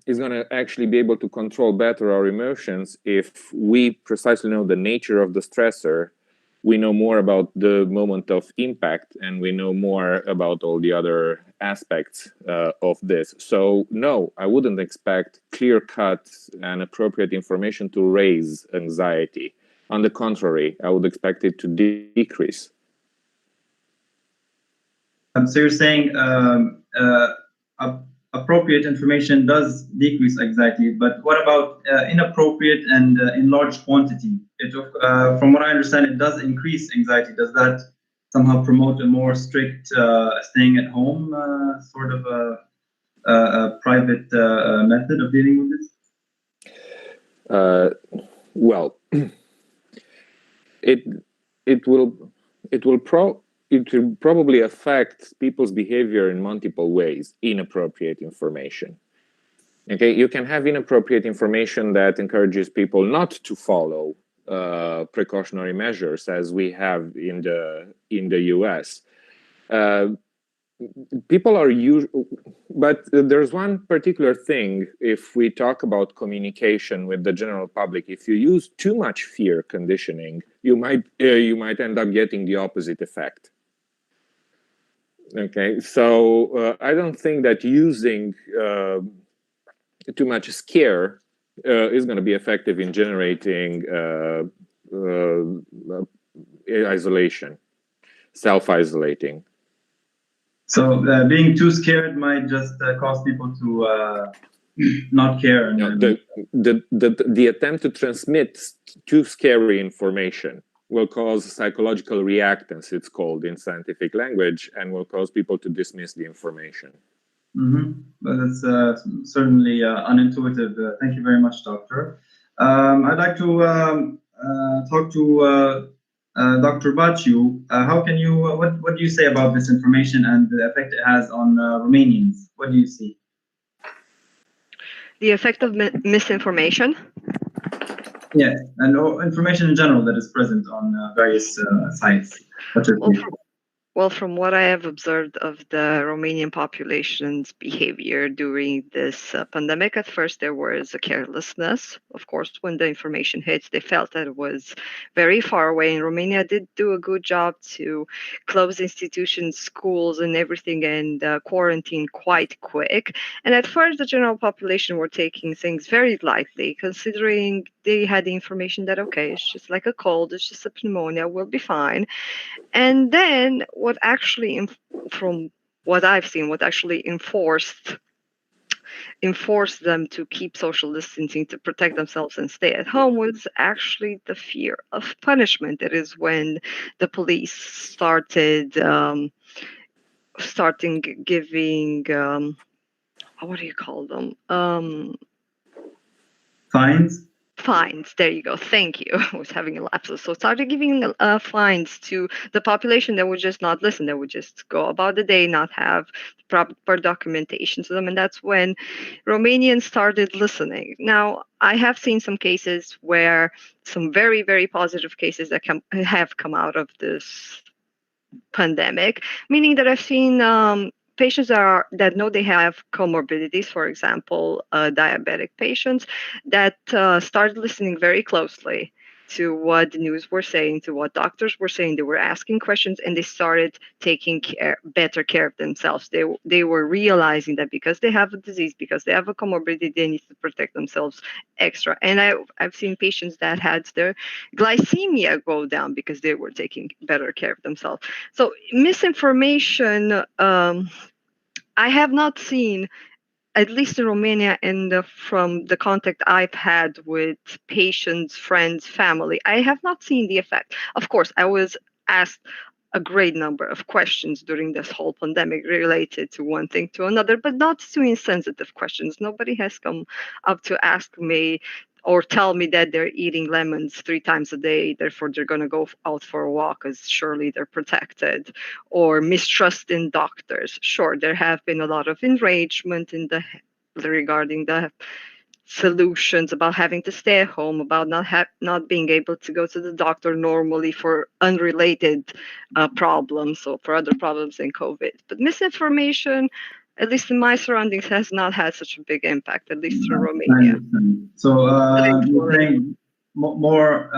is going to actually be able to control better our emotions if we precisely know the nature of the stressor, we know more about the moment of impact, and we know more about all the other aspects of this. So no, I wouldn't expect clear-cut and appropriate information to raise anxiety. On the contrary, I would expect it to decrease. So you're saying appropriate information does decrease anxiety, but what about inappropriate and in large quantity? From what I understand, it does increase anxiety. Does that somehow promote a more strict staying at home sort of a private method of dealing with this? Well, it will probably affect people's behavior in multiple ways. Inappropriate information. Okay, you can have inappropriate information that encourages people not to follow precautionary measures, as we have in the US. People are but there's one particular thing. If we talk about communication with the general public, if you use too much fear conditioning, you might end up getting the opposite effect. Okay, so I don't think that using too much scare is going to be effective in generating isolation, self-isolating. So being too scared might just cause people to not care. And the attempt to transmit too scary information will cause psychological reactance, it's called in scientific language, and will cause people to dismiss the information. But that's certainly unintuitive. Thank you very much, Doctor. I'd like to talk to Dr. Baciu. How can you? What do you say about this information and the effect it has on Romanians? What do you see? The effect of misinformation? Yes, and information in general that is present on various sites. Well, from what I have observed of the Romanian population's behavior during this pandemic, at first there was a carelessness. Of course, when the information hits, they felt that it was very far away. And Romania did do a good job to close institutions, schools, and everything, and quarantine quite quick. And at first, the general population were taking things very lightly, considering they had the information that, okay, it's just like a cold, it's just a pneumonia, we'll be fine. And then what actually, from what I've seen, what actually enforced them to keep social distancing, to protect themselves and stay at home, was actually the fear of punishment. It is when the police started giving what do you call them? Fines. Fines. There you go. Thank you. I was having a lapsus. So started giving fines to the population that would just not listen. That would just go about the day, not have proper documentation to them. And that's when Romanians started listening. Now, I have seen some cases where some very, very positive cases that have come out of this pandemic, meaning that I've seen patients that know they have comorbidities, for example, diabetic patients, that started listening very closely to what the news were saying, to what doctors were saying. They were asking questions, and they started taking better care of themselves. They were realizing that because they have a disease, because they have a comorbidity, they need to protect themselves extra. And I've seen patients that had their glycemia go down because they were taking better care of themselves. So misinformation, I have not seen, at least in Romania, and from the contact I've had with patients, friends, family, I have not seen the effect. Of course, I was asked a great number of questions during this whole pandemic related to one thing to another, but not too insensitive questions. Nobody has come up to ask me or tell me that they're eating lemons 3 times a day, therefore they're going to go out for a walk because surely they're protected, or mistrust in doctors. Sure, there have been a lot of enragement regarding the solutions about having to stay at home, about not being able to go to the doctor normally for unrelated problems, so for other problems than COVID. But misinformation, at least in my surroundings, has not had such a big impact, at least in Romania. So you think more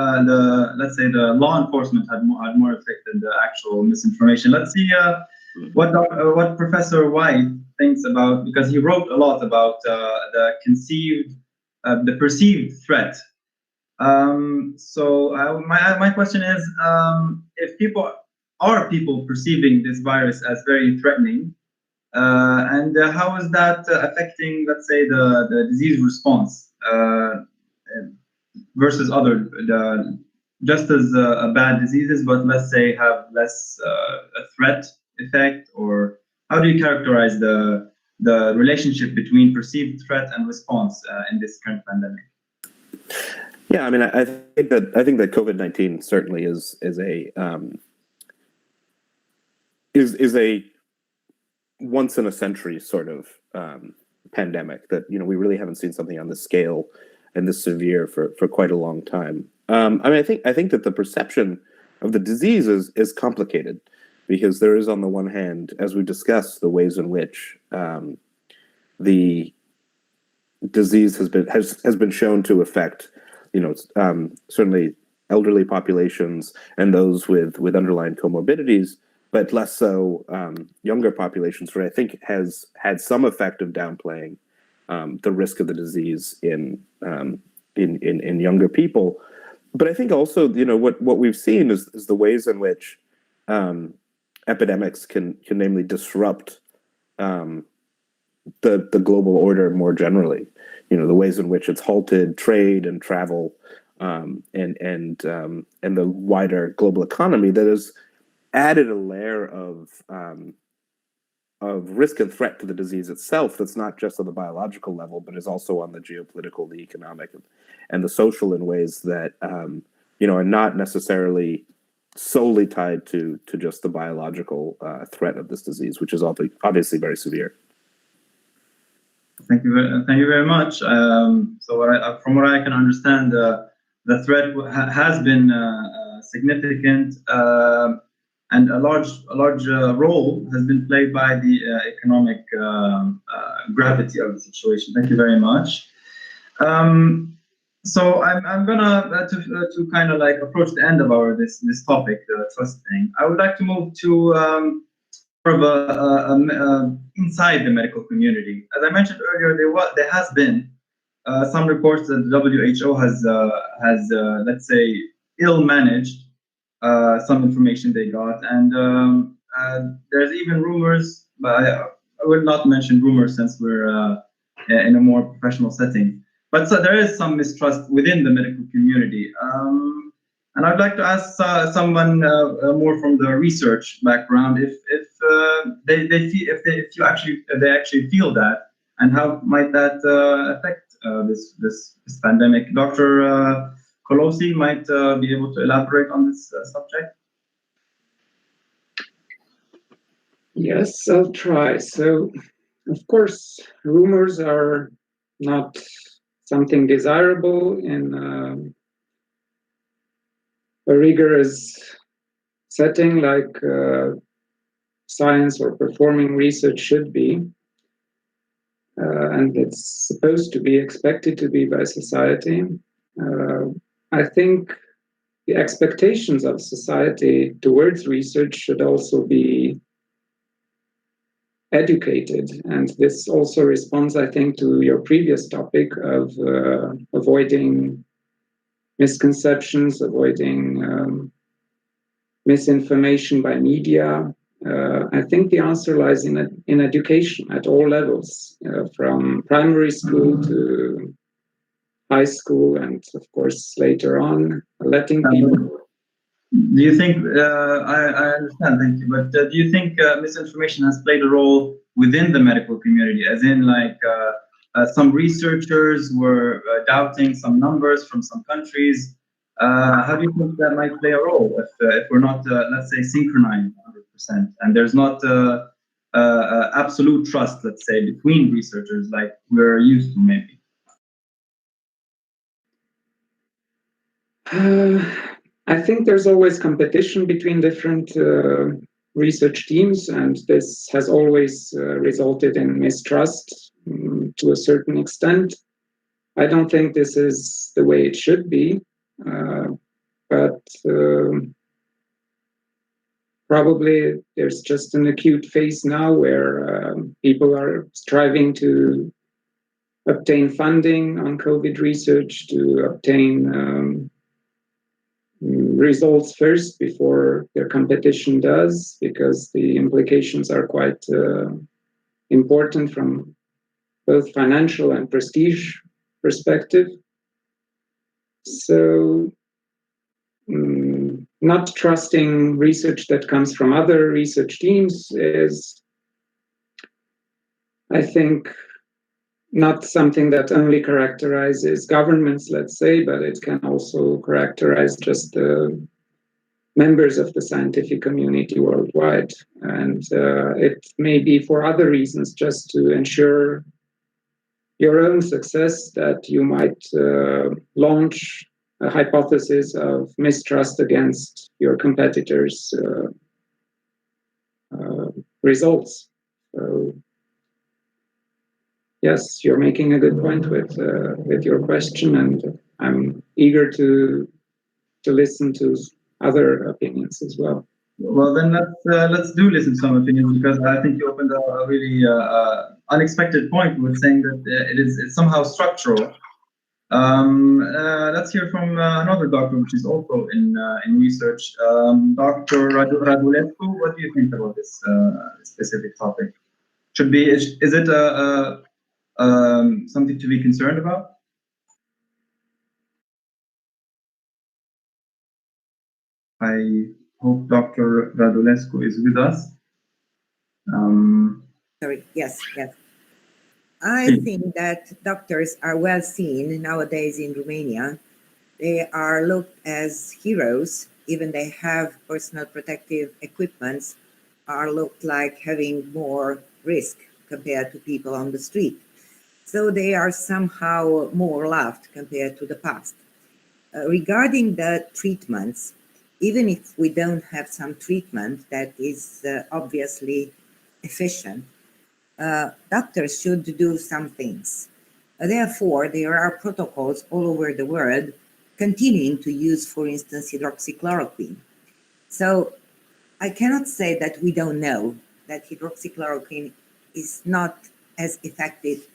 let's say the law enforcement had more effect than the actual misinformation. Let's see what Professor White thinks about, because he wrote a lot about the perceived threat. So my question is, if people perceiving this virus as very threatening, and how is that affecting, let's say, the disease response versus other just as bad diseases, but let's say have less a threat effect? Or how do you characterize the relationship between perceived threat and response in this current pandemic? Yeah, I mean, I think that COVID-19 certainly is a once in a century sort of pandemic that, you know, we really haven't seen something on this scale and this severe for quite a long time. I mean, I think that the perception of the disease is complicated, because there is, on the one hand, as we discussed, the ways in which the disease has been shown to affect, you know, certainly elderly populations and those with underlying comorbidities, but less so younger populations, where I think has had some effect of downplaying the risk of the disease in younger people. But I think also, you know, what we've seen is the ways in which epidemics can namely disrupt the global order more generally. You know, the ways in which it's halted trade and travel and the wider global economy, that has added a layer of risk and threat to the disease itself, that's not just on the biological level, but is also on the geopolitical, the economic, and the social, in ways that you know, are not necessarily solely tied to just the biological threat of this disease, which is obviously very severe. Thank you very much. So from what I can understand, the threat has been significant. and a large role has been played by the economic gravity of the situation. Thank you very much. So I'm gonna to kind of like approach the end of this topic, the trust thing. I would like to move to sort of inside the medical community. As I mentioned earlier, there has been some reports that the WHO has let's say ill managed some information they got, and there's even rumors, but I will not mention rumors since we're in a more professional setting. But so there is some mistrust within the medical community, and I'd like to ask someone more from the research background if they actually feel that, and how might that affect this pandemic. Dr. Colosi might be able to elaborate on this subject. Yes, I'll try. So, of course, rumors are not something desirable in a rigorous setting like science or performing research should be. And it's supposed to be expected to be by society. I think the expectations of society towards research should also be educated. And this also responds, I think, to your previous topic of avoiding misconceptions, avoiding misinformation by media. I think the answer lies in education at all levels, from primary school to high school, and of course later on, letting people. Do you think, I understand, thank you, but do you think misinformation has played a role within the medical community, as in like some researchers were doubting some numbers from some countries? How do you think that might play a role if we're not, let's say, synchronized 100%, and there's not absolute trust, let's say, between researchers like we're used to maybe? I think there's always competition between different research teams, and this has always resulted in mistrust to a certain extent. I don't think this is the way it should be, but probably there's just an acute phase now where people are striving to obtain funding on COVID research, to obtain results first before their competition does, because the implications are quite important from both financial and prestige perspective. So not trusting research that comes from other research teams is, I think, not something that only characterizes governments, let's say, but it can also characterize just the members of the scientific community worldwide. And it may be for other reasons, just to ensure your own success, that you might launch a hypothesis of mistrust against your competitors' results. So, yes, you're making a good point with your question, and I'm eager to listen to other opinions as well. Well, then let's do listen to some opinions, because I think you opened a really unexpected point with saying that it's somehow structural. Let's hear from another doctor, which is also in research, Dr. Radulescu. What do you think about this specific topic? Is it something to be concerned about? I hope Dr. Radulescu is with us. Sorry, yes. I think that doctors are well seen nowadays in Romania. They are looked as heroes, even they have personal protective equipments, are looked like having more risk compared to people on the street. So they are somehow more loved compared to the past. Regarding the treatments, even if we don't have some treatment that is obviously efficient, doctors should do some things. Therefore, there are protocols all over the world continuing to use, for instance, hydroxychloroquine. So I cannot say that we don't know that hydroxychloroquine is not as effective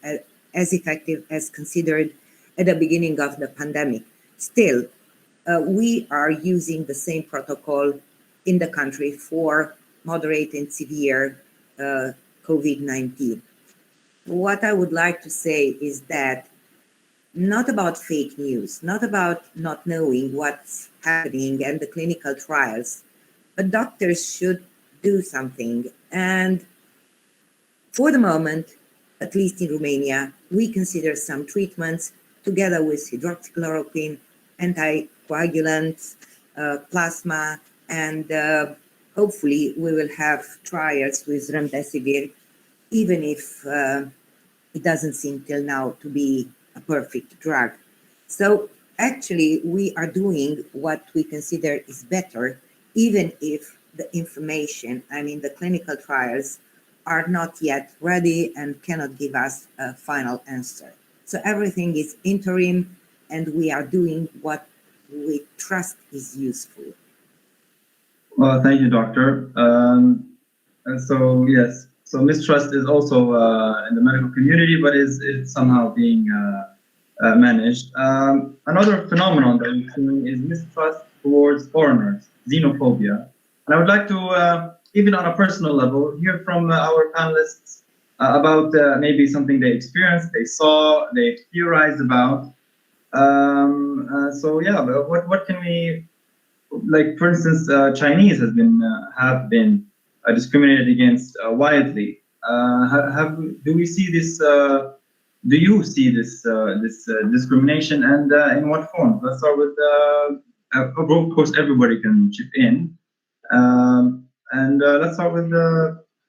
as considered at the beginning of the pandemic. Still, we are using the same protocol in the country for moderate and severe COVID-19. What I would like to say is that not about fake news, not about not knowing what's happening and the clinical trials, but doctors should do something. And for the moment, at least in Romania, we consider some treatments together with hydroxychloroquine, anticoagulants, plasma, and hopefully we will have trials with remdesivir, even if it doesn't seem till now to be a perfect drug. So actually, we are doing what we consider is better, even if the information, I mean, the clinical trials are not yet ready and cannot give us a final answer. So everything is interim, and we are doing what we trust is useful. Well, thank you, Doctor. And so, yes, so mistrust is also in the medical community, but is somehow being managed. Another phenomenon that we've seen is mistrust towards foreigners, xenophobia. And I would like to, even on a personal level, hear from our panelists about maybe something they experienced, they saw, they theorized about. So yeah, but what can we, like for instance, Chinese have been discriminated against widely. Do we see this? Do you see this discrimination, and in what form? Let's start with. Of course, everybody can chip in, and let's start with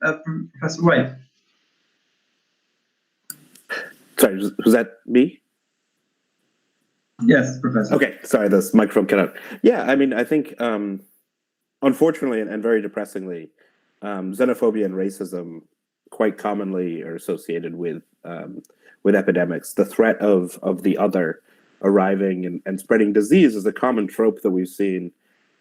Professor White. Sorry, was that me? Yes, Professor. Okay, sorry, this microphone cut out. Yeah, I mean, I think, unfortunately and very depressingly, xenophobia and racism quite commonly are associated with epidemics. The threat of the other arriving and spreading disease is a common trope that we've seen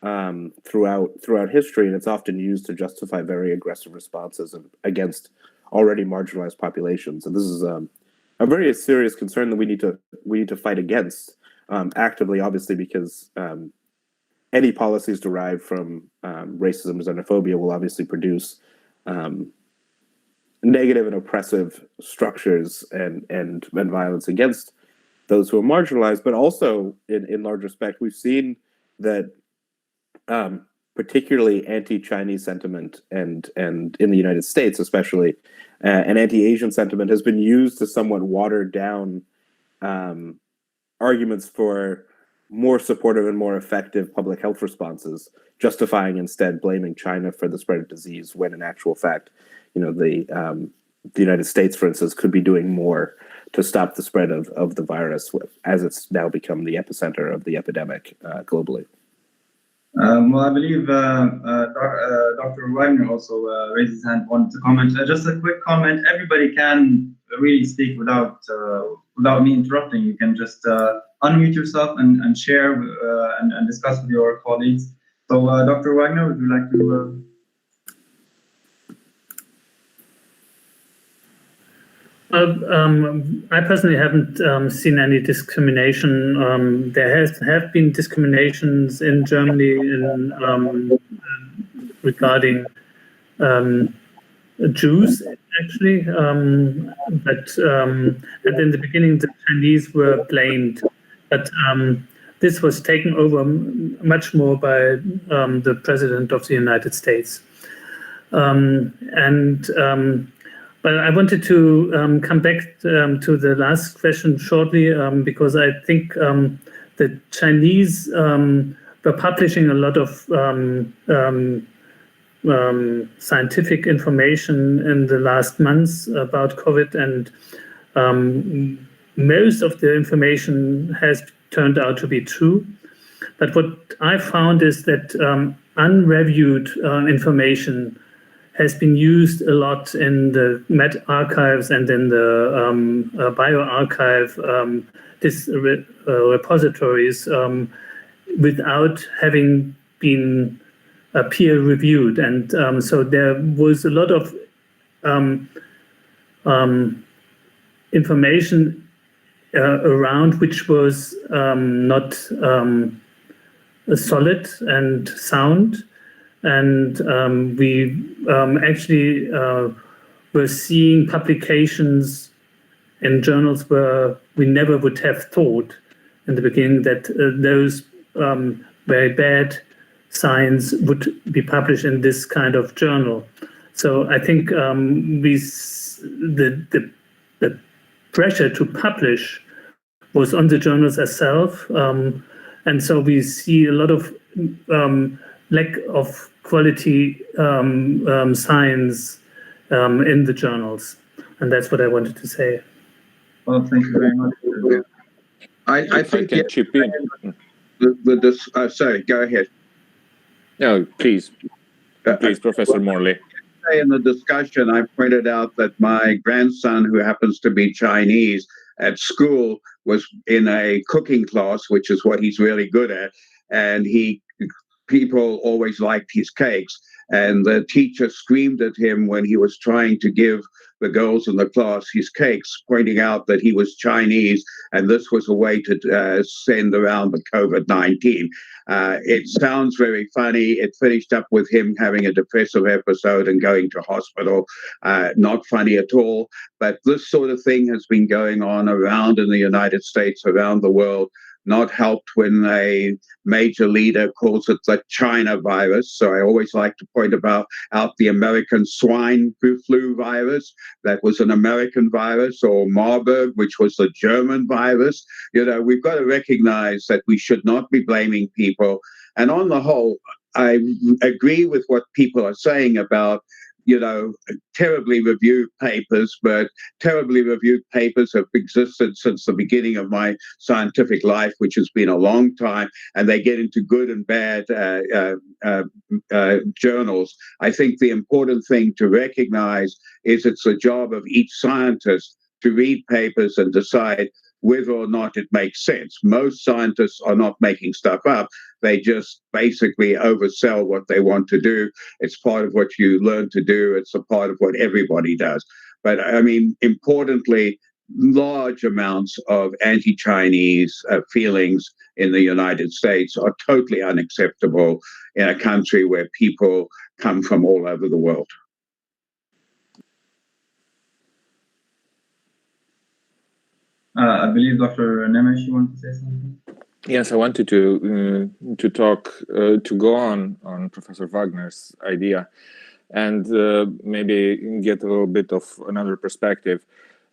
throughout history, and it's often used to justify very aggressive responses against already marginalized populations. And this is a very serious concern that we need to fight against actively, obviously, because any policies derived from racism and xenophobia will obviously produce negative and oppressive structures and violence against those who are marginalized. But also, in large respect, we've seen that particularly anti-Chinese sentiment and in the United States especially, and anti-Asian sentiment has been used to somewhat water down arguments for more supportive and more effective public health responses, justifying instead blaming China for the spread of disease, when in actual fact, the United States, for instance, could be doing more to stop the spread of the virus, as it's now become the epicenter of the epidemic globally. Well, I believe Dr. Wagner also raised his hand, wanted to comment. Just a quick comment. Everybody can really speak without me interrupting. You can just unmute yourself and share and discuss with your colleagues. So, Dr. Wagner, would you like to? I personally haven't seen any discrimination. There have been discriminations in Germany regarding Jews, actually, but and in the beginning the Chinese were blamed, but this was taken over much more by the President of the United States, But I wanted to come back to the last question shortly, because I think the Chinese were publishing a lot of scientific information in the last months about COVID, and most of the information has turned out to be true. But what I found is that unreviewed information has been used a lot in the Met archives and in the bioarchive repositories without having been peer reviewed. And so there was a lot of information around which was not solid and sound. And we actually were seeing publications in journals where we never would have thought in the beginning that those very bad science would be published in this kind of journal. So I think the pressure to publish was on the journals itself, and so we see a lot of lack of quality science in the journals, and that's what I wanted to say. Well, thank you very much. I think I can chip in. Sorry, go ahead. No, please, Professor Morley. In the discussion, I pointed out that my grandson, who happens to be Chinese at school, was in a cooking class, which is what he's really good at, and people always liked his cakes. And the teacher screamed at him when he was trying to give the girls in the class his cakes, pointing out that he was Chinese, and this was a way to send around the COVID-19. It sounds very funny. It finished up with him having a depressive episode and going to hospital. Not funny at all. But this sort of thing has been going on around in the United States, around the world. Not helped when a major leader calls it the China virus. So I always like to point out the American swine flu virus. That was an American virus, or Marburg, which was the German virus. You know, we've got to recognize that we should not be blaming people. And on the whole, I agree with what people are saying about, you know, terribly reviewed papers, but terribly reviewed papers have existed since the beginning of my scientific life, which has been a long time, and they get into good and bad journals. I think the important thing to recognize is it's the job of each scientist to read papers and decide whether or not it makes sense. Most scientists are not making stuff up. They just basically oversell what they want to do. It's part of what you learn to do. It's a part of what everybody does. But I mean, importantly, large amounts of anti-Chinese feelings in the United States are totally unacceptable in a country where people come from all over the world. I believe Dr. Nemes, you want to say something? Yes, I wanted to go on Professor Wagner's idea, and maybe get a little bit of another perspective,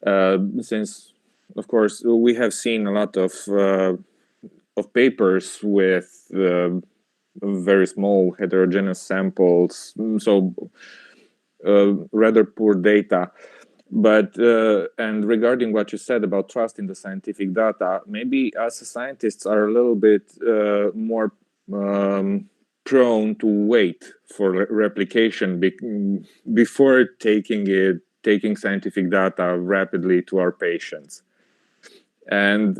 since, of course, we have seen a lot of papers with very small heterogeneous samples, so rather poor data. But and regarding what you said about trust in the scientific data, maybe us as scientists are a little bit more prone to wait for replication before taking scientific data rapidly to our patients. And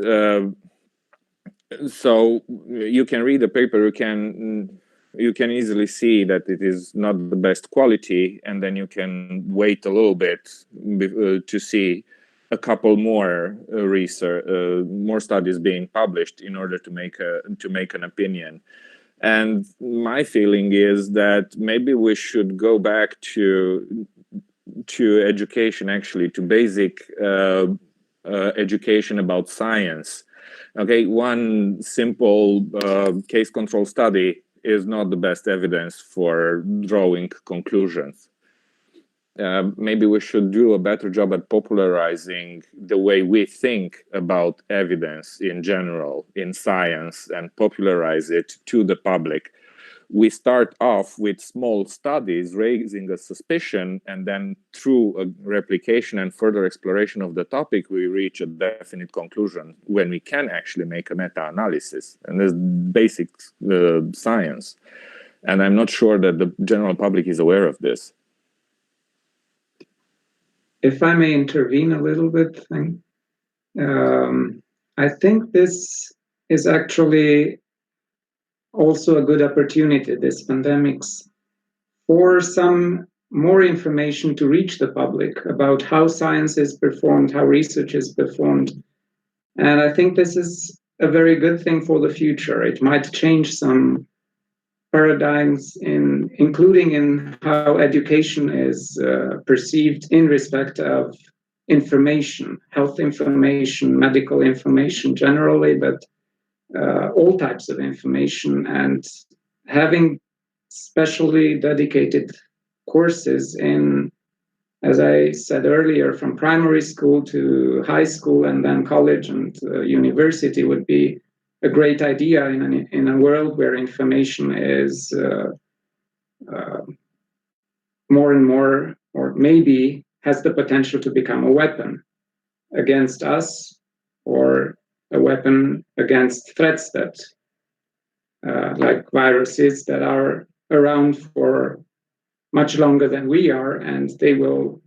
so you can read a paper, you can easily see that it is not the best quality, and then you can wait a little bit to see a couple more research, more studies being published in order to make an opinion. And my feeling is that maybe we should go back to education, actually, to basic education about science. Okay, one simple case control study is not the best evidence for drawing conclusions. Maybe we should do a better job at popularizing the way we think about evidence in general in science, and popularize it to the public. we start off with small studies raising a suspicion, and then through a replication and further exploration of the topic, we reach a definite conclusion when we can actually make a meta-analysis. And there's basic science. And I'm not sure that the general public is aware of this. If I may intervene a little bit, I think this is actually also a good opportunity, this pandemics, for some more information to reach the public about how science is performed, how research is performed. And I think this is a very good thing for the future. It might change some paradigms, including in how education is perceived in respect of information, health information, medical information generally, but all types of information, and having specially dedicated courses in, as I said earlier, from primary school to high school and then college and university would be a great idea in a world where information is more and more, or maybe has the potential to become a weapon against us, or a weapon against threats that, like viruses that are around for much longer than we are, and they will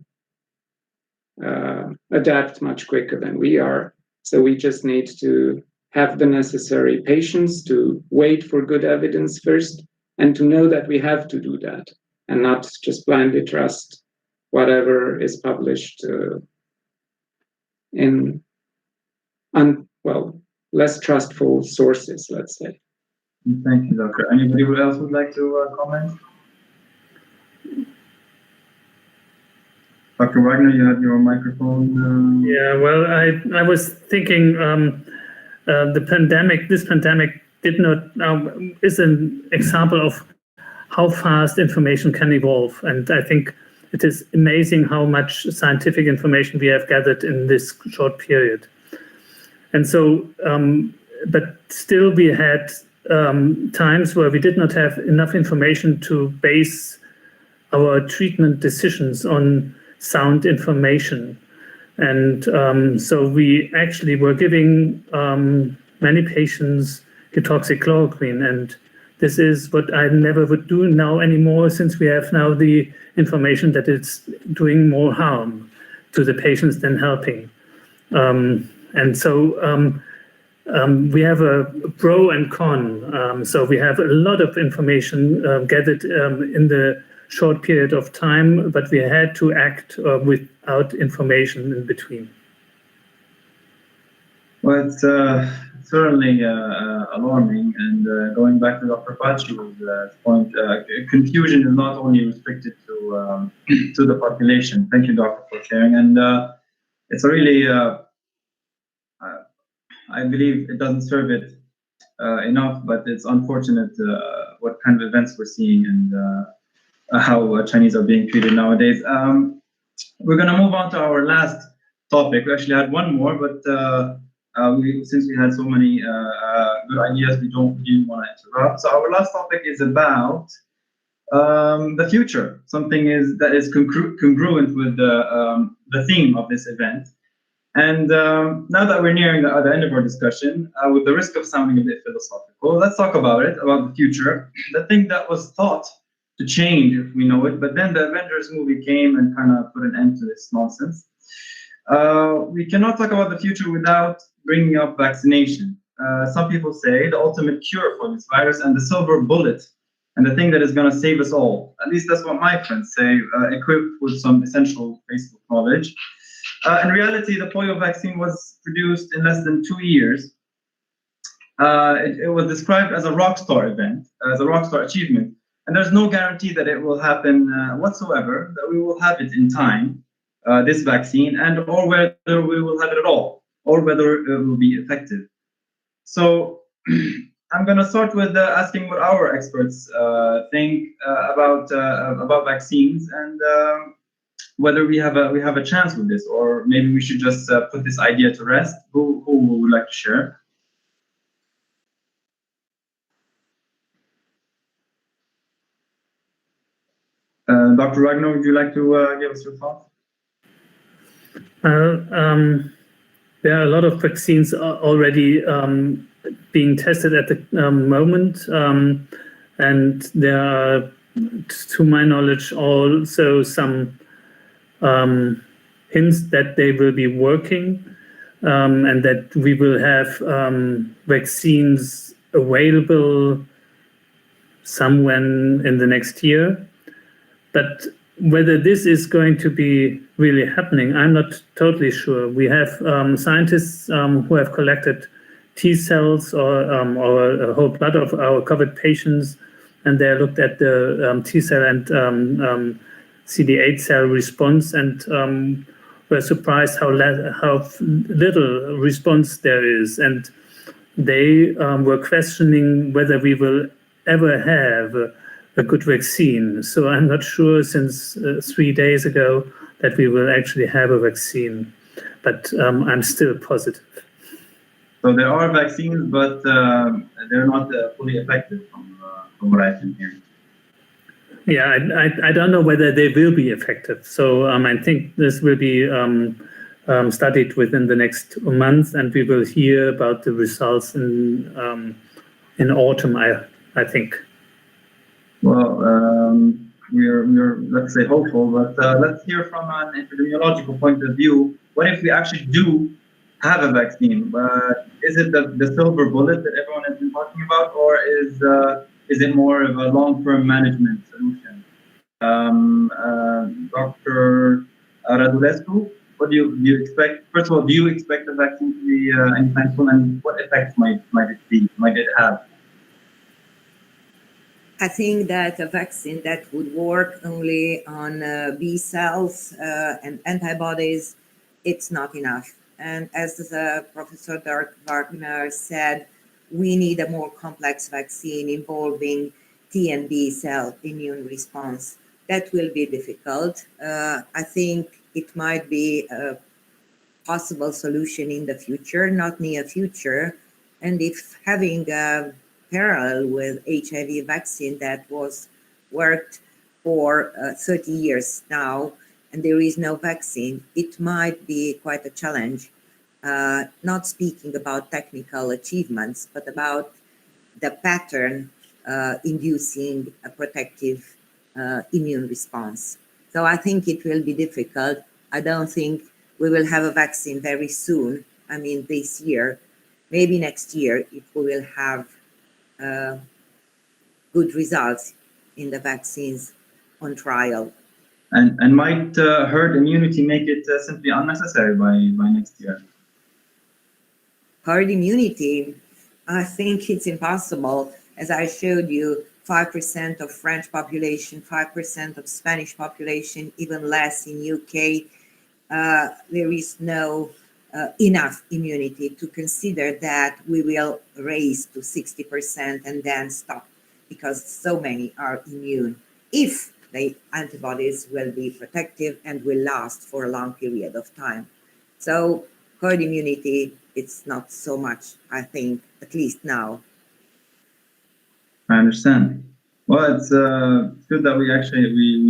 adapt much quicker than we are. So we just need to have the necessary patience to wait for good evidence first, and to know that we have to do that, and not just blindly trust whatever is published in less trustful sources, let's say. Thank you, Doctor. Anybody else would like to comment? Dr. Wagner, you had your microphone. Yeah, well, I was thinking this pandemic did not is an example of how fast information can evolve, and I think it is amazing how much scientific information we have gathered in this short period. And so, but still we had times where we did not have enough information to base our treatment decisions on sound information. And so we actually were giving many patients hydroxychloroquine, and this is what I never would do now anymore, since we have now the information that it's doing more harm to the patients than helping. And so we have a pro and con. So we have a lot of information gathered in the short period of time, but we had to act without information in between. Well, it's certainly alarming, and going back to Dr. Pachi's point, confusion is not only restricted to the population. Thank you, Doctor, for sharing. And it's a really, I believe it doesn't serve it enough, but it's unfortunate what kind of events we're seeing and how Chinese are being treated nowadays. We're going to move on to our last topic. We actually had one more, but since we had so many good ideas, we didn't want to interrupt. So our last topic is about the future. Something that is congruent with the theme of this event. And now that we're nearing the end of our discussion, with the risk of sounding a bit philosophical, let's talk about the future. The thing that was thought to change if we know it, but then the Avengers movie came and kind of put an end to this nonsense. We cannot talk about the future without bringing up vaccination. Some people say the ultimate cure for this virus and the silver bullet and the thing that is going to save us all. At least that's what my friends say, equipped with some essential Facebook knowledge. In reality, the polio vaccine was produced in less than 2 years. It was described as a rock star event, as a rock star achievement. And there's no guarantee that it will happen whatsoever, that we will have it in time, this vaccine, or whether we will have it at all, or whether it will be effective. So I'm going to start with asking what our experts think about vaccines, and whether we have a chance with this, or maybe we should just put this idea to rest. Who would like to share? Dr. Ragnar, would you like to give us your thoughts? There are a lot of vaccines already being tested at the moment, and there are, to my knowledge, also some hints that they will be working, and that we will have vaccines available somewhere in the next year. But whether this is going to be really happening, I'm not totally sure. We have scientists who have collected T cells or a whole blood of our COVID patients, and they looked at the T cell and CD8 cell response, and were surprised how little response there is. And they were questioning whether we will ever have a good vaccine. So I'm not sure since 3 days ago that we will actually have a vaccine, but I'm still positive. So there are vaccines, but they're not fully effective from what I can hear. Yeah, I don't know whether they will be effective. So I think this will be studied within the next month, and we will hear about the results in autumn, I think. Well, we're let's say hopeful, but let's hear from an epidemiological point of view. What if we actually do have a vaccine? But is it the silver bullet that everyone has been talking about, or is it more of a long-term management solution? Dr. Radulescu, what do you expect? First of all, do you expect the vaccine to be anytime soon, and what effects might it have? I think that a vaccine that would work only on B cells and antibodies, it's not enough. And as Professor Dirk Wagner said, we need a more complex vaccine involving T and B cell immune response. That will be difficult. I think it might be a possible solution in the future, not near future. And if having a parallel with HIV vaccine that was worked for 30 years now, and there is no vaccine, it might be quite a challenge. Not speaking about technical achievements, but about the pattern inducing a protective immune response. So I think it will be difficult. I don't think we will have a vaccine very soon. I mean, this year, maybe next year, if we will have good results in the vaccines on trial. And might herd immunity make it simply unnecessary by next year? Herd immunity, I think it's impossible. As I showed you, 5% of French population, 5% of Spanish population, even less in UK. There is no enough immunity to consider that we will raise to 60% and then stop, because so many are immune. If the antibodies will be protective and will last for a long period of time. So herd immunity, it's not so much, I think, at least now. I understand. Well, it's good that we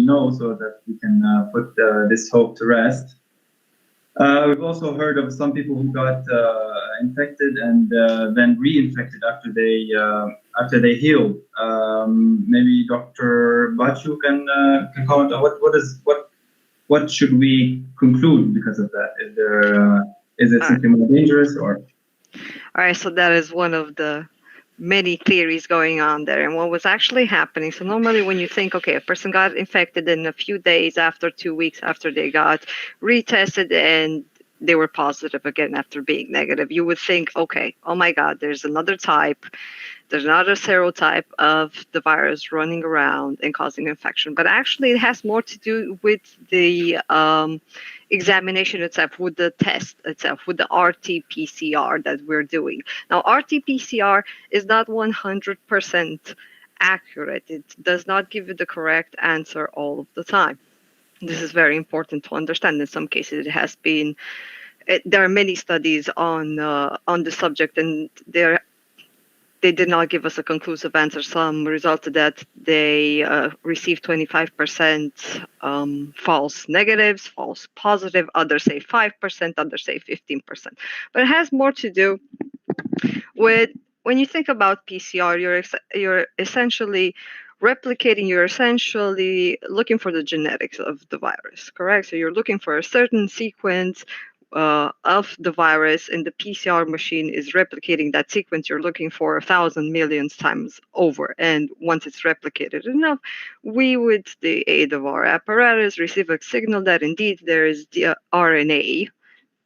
know so that we can put this hope to rest. We've also heard of some people who got infected and then reinfected after they healed. Maybe Dr. Bachu can comment on what should we conclude because of that? Is it something more dangerous or? All right, so that is one of the many theories going on there, and what was actually happening. So normally when you think, okay, a person got infected in a few days after 2 weeks after they got retested and they were positive again after being negative, you would think, okay, oh my God, there's another serotype of the virus running around and causing infection. But actually it has more to do with the examination itself, with the test itself, with the RT-PCR that we're doing. Now, RT-PCR is not 100% accurate. It does not give you the correct answer all of the time. This is very important to understand. In some cases, there are many studies on the subject, and they did not give us a conclusive answer. Some resulted that they received 25% false negatives, false positive. Others say 5%, others say 15%. But it has more to do with, when you think about PCR, you're essentially replicating, you're essentially looking for the genetics of the virus, correct? So you're looking for a certain sequence of the virus, and the PCR machine is replicating that sequence you're looking for 1,000 million times over. And once it's replicated enough, we, with the aid of our apparatus, receive a signal that indeed there is the RNA,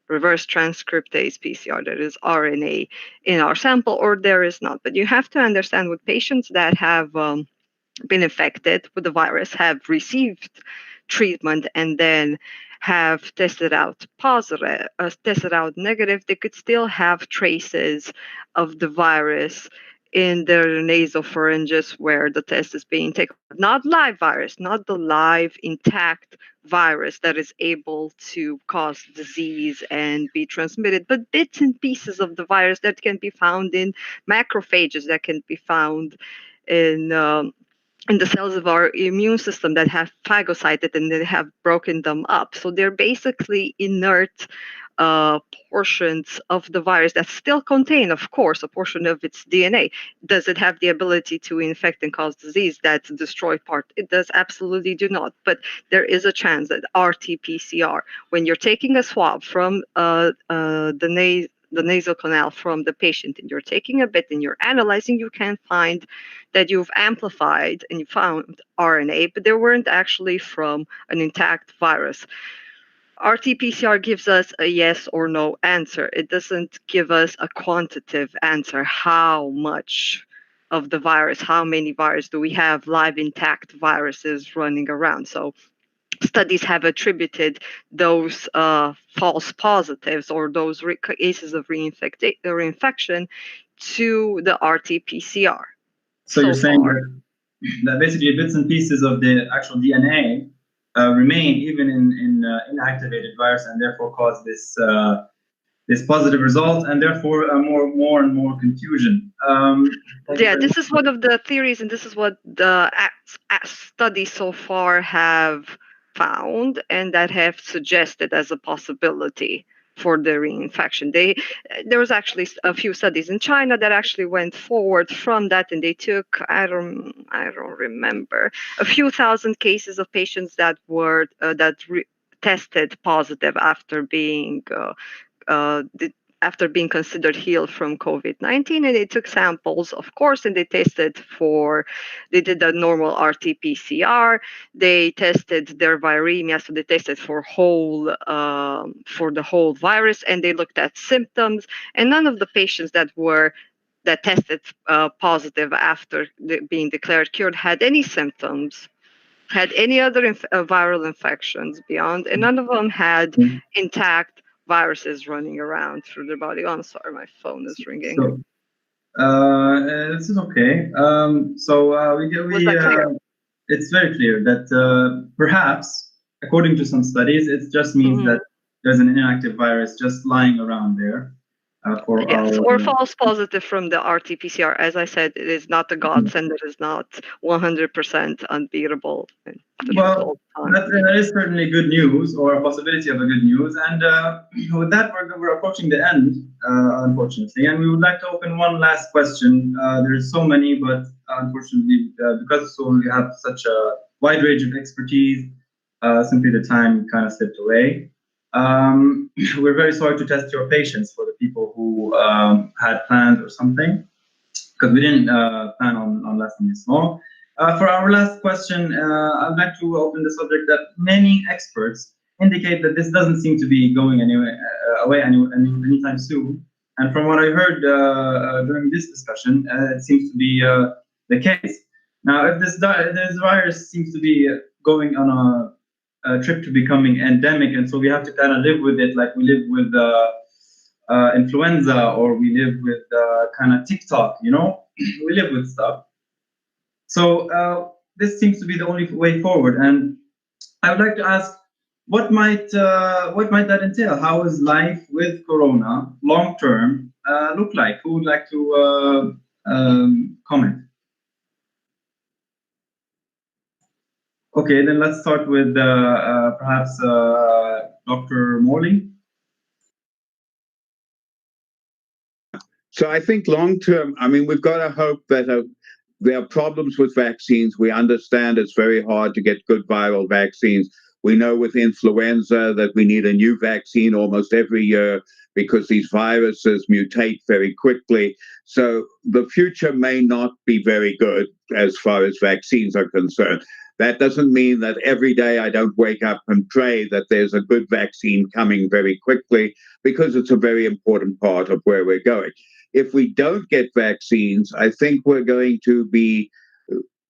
reverse transcriptase PCR, there is RNA in our sample, or there is not. But you have to understand, with patients that have been infected with the virus, have received treatment, and then have tested out positive, tested out negative, they could still have traces of the virus in their nasopharynges where the test is being taken. Not live virus, not the live intact virus that is able to cause disease and be transmitted, but bits and pieces of the virus that can be found in macrophages, that can be found in the cells of our immune system that have phagocyted and they have broken them up. So they're basically inert portions of the virus that still contain, of course, a portion of its DNA. Does it have the ability to infect and cause disease? That's destroyed part. It does absolutely do not. But there is a chance that RT-PCR, when you're taking a swab from the nasal canal from the patient, and you're taking a bit and you're analyzing, you can find that you've amplified and you found RNA, but they weren't actually from an intact virus. RT-PCR gives us a yes or no answer. It doesn't give us a quantitative answer. How much of the virus, how many viruses do we have, live intact viruses running around? So studies have attributed those false positives or those cases of reinfection to the RT-PCR. So you're saying that basically bits and pieces of the actual DNA remain even in inactivated virus, and therefore cause this positive result, and therefore more and more confusion. Yeah, this is one of the theories, and this is what the studies so far have found, and that have suggested as a possibility for the reinfection. There was actually a few studies in China that actually went forward from that, and they took, I don't remember, a few thousand cases of patients that were tested positive after being considered healed from COVID-19, and they took samples, of course, and they did the normal RT-PCR. They tested their viremia, so they tested for the whole virus, and they looked at symptoms. And none of the patients that tested positive after being declared cured had any symptoms, had any other viral infections beyond, and none of them had intact viruses running around through their body. Oh, I'm sorry, my phone is ringing. So, this is okay. It's very clear that perhaps, according to some studies, it just means that there's an inactive virus just lying around there. Or false positive from the RT-PCR. As I said, it is not a godsend. It is not 100% unbeatable. Well, that is certainly good news, or a possibility of a good news. And with that, we're approaching the end, unfortunately. And we would like to open one last question. There's so many, but unfortunately, because we have such a wide range of expertise, simply the time kind of slipped away. We're very sorry to test your patience for the people who had planned or something, because we didn't plan on lasting this long. For our last question, I'd like to open the subject that many experts indicate that this doesn't seem to be going away anytime soon. And from what I heard during this discussion, it seems to be the case. Now, if this virus seems to be going on a trip to becoming endemic, and so we have to kind of live with it like we live with influenza, or we live with kind of TikTok, we live with stuff. So this seems to be the only way forward, and I would like to ask, what might that entail? How is life with Corona long term look like? Who would like to comment? Okay, then let's start with perhaps Dr. Morley. So I think long term, I mean, we've got to hope that there are problems with vaccines. We understand it's very hard to get good viral vaccines. We know with influenza that we need a new vaccine almost every year because these viruses mutate very quickly. So the future may not be very good as far as vaccines are concerned. That doesn't mean that every day I don't wake up and pray that there's a good vaccine coming very quickly, because it's a very important part of where we're going. If we don't get vaccines, I think we're going to be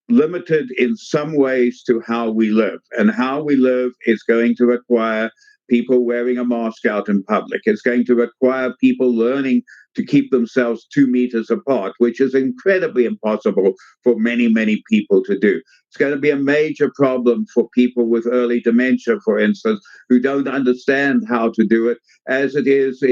limited in some ways to how we live. And how we live is going to require people wearing a mask out in public. It's going to require people learning to keep themselves 2 meters apart, which is incredibly impossible for many, many people to do. It's going to be a major problem for people with early dementia, for instance, who don't understand how to do it, as it is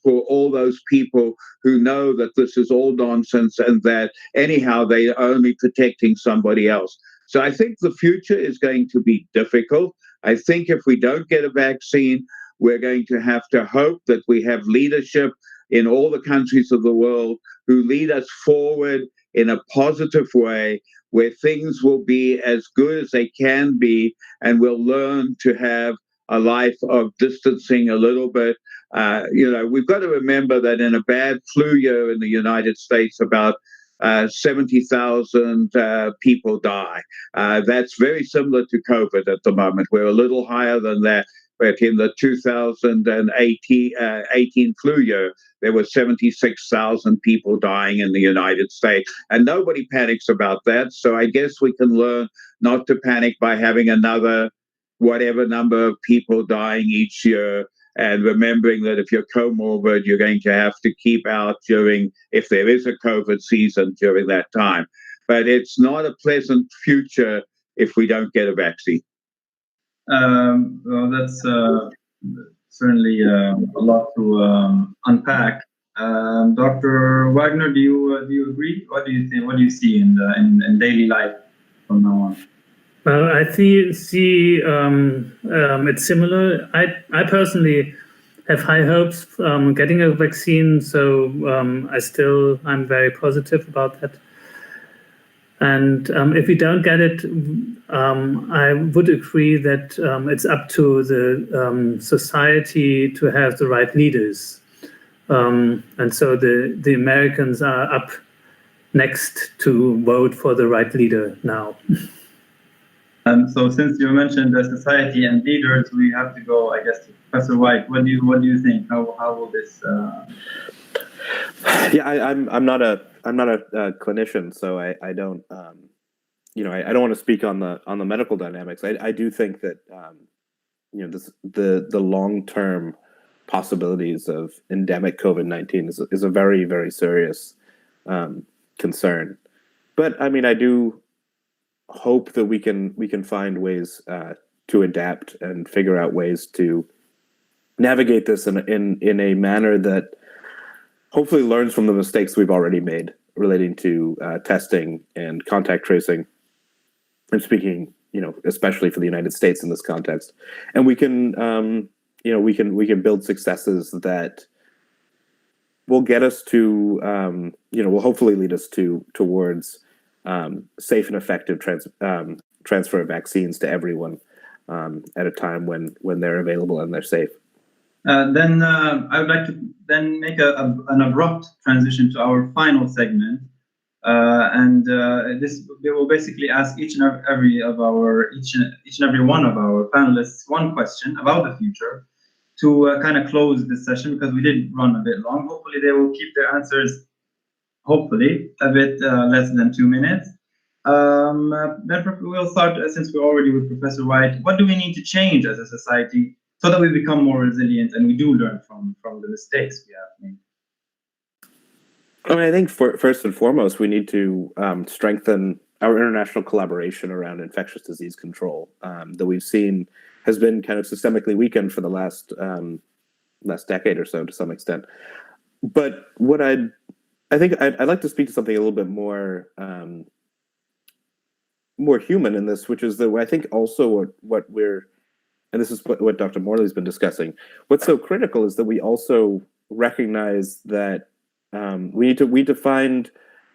for all those people who know that this is all nonsense and that anyhow they are only protecting somebody else. So I think the future is going to be difficult. I think if we don't get a vaccine, we're going to have to hope that we have leadership in all the countries of the world who lead us forward in a positive way, where things will be as good as they can be, and we'll learn to have a life of distancing a little bit. We've got to remember that in a bad flu year in the United States, about 70,000 people die. That's very similar to COVID at the moment. We're a little higher than that. But in the 2018 flu year, there were 76,000 people dying in the United States. And nobody panics about that. So I guess we can learn not to panic by having another whatever number of people dying each year, and remembering that if you're comorbid, you're going to have to keep out if there is a COVID season during that time. But it's not a pleasant future if we don't get a vaccine. Well, that's certainly a lot to unpack. Dr. Wagner, do you agree? What do you think? What do you see in daily life from now on? Well, I see it's similar. I personally have high hopes getting a vaccine, so I'm very positive about that. And if we don't get it, I would agree that it's up to the society to have the right leaders. And so the Americans are up next to vote for the right leader now. So since you mentioned the society and leaders, we have to go, I guess, to Professor White. What do you think? How will this? Yeah, I'm not a clinician, so I don't I don't want to speak on the medical dynamics. I do think that the long-term possibilities of endemic COVID-19 is a very, very serious concern. But I mean, I do hope that we can find ways to adapt and figure out ways to navigate this in a manner that hopefully learns from the mistakes we've already made relating to testing and contact tracing. I'm speaking, especially for the United States in this context, and we can build successes that will get us to, will hopefully lead us towards safe and effective transfer of vaccines to everyone at a time when they're available and they're safe. Then I would like to then make an abrupt transition to our final segment, and this will basically ask each and every one of our panelists one question about the future to kind of close this session, because we did run a bit long. Hopefully, they will keep their answers. Hopefully, a bit less than 2 minutes. Then we'll start, since we're already with Professor White. What do we need to change as a society so that we become more resilient and we do learn from the mistakes we have made? I mean, I think first and foremost, we need to strengthen our international collaboration around infectious disease control that we've seen has been kind of systemically weakened for the last decade or so to some extent. But what I'd I think I'd like to speak to something a little bit more more human in this, which is that I think also what we're, and this is what Dr. Morley's been discussing. What's so critical is that we also recognize that we need to find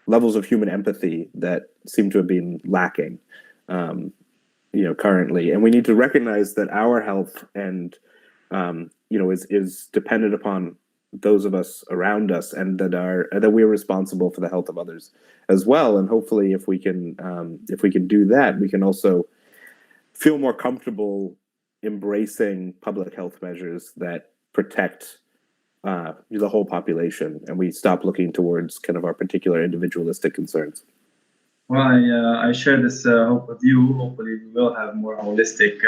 levels of human empathy that seem to have been lacking, currently, and we need to recognize that our health and is dependent upon those of us around us, and that we're responsible for the health of others as well. And hopefully, if we can do that, we can also feel more comfortable embracing public health measures that protect the whole population, and we stop looking towards kind of our particular individualistic concerns. Well, I share this hope with you. Hopefully, we will have more holistic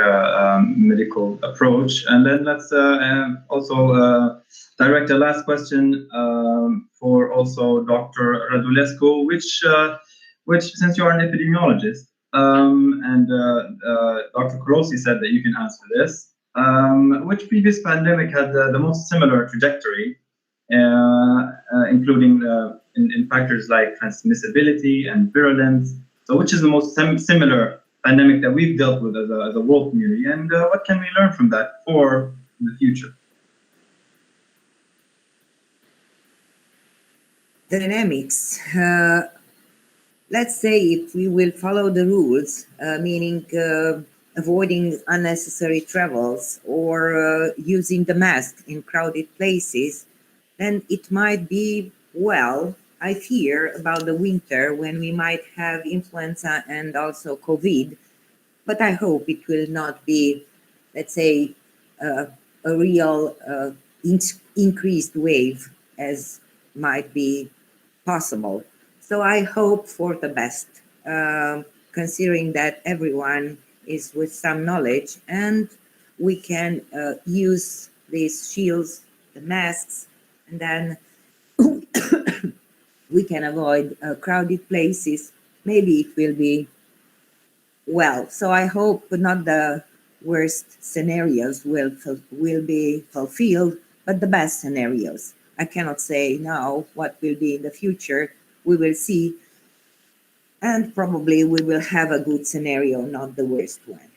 medical approach. And then let's also direct the last question for also Dr. Radulescu, which since you are an epidemiologist, and Dr. Korosi said that you can answer this, which previous pandemic had the most similar trajectory, including in factors like transmissibility and virulence. So which is the most similar pandemic that we've dealt with as a world community, and what can we learn from that for the future? The dynamics. Let's say if we will follow the rules, meaning avoiding unnecessary travels or using the mask in crowded places, then it might be, well, I fear about the winter when we might have influenza and also COVID, but I hope it will not be, let's say, a real increased wave as might be possible. So I hope for the best, considering that everyone is with some knowledge, and we can use these shields, the masks, and then we can avoid crowded places. Maybe it will be well. So I hope not the worst scenarios will be fulfilled, but the best scenarios. I cannot say now what will be in the future. We will see. And probably we will have a good scenario, not the worst one.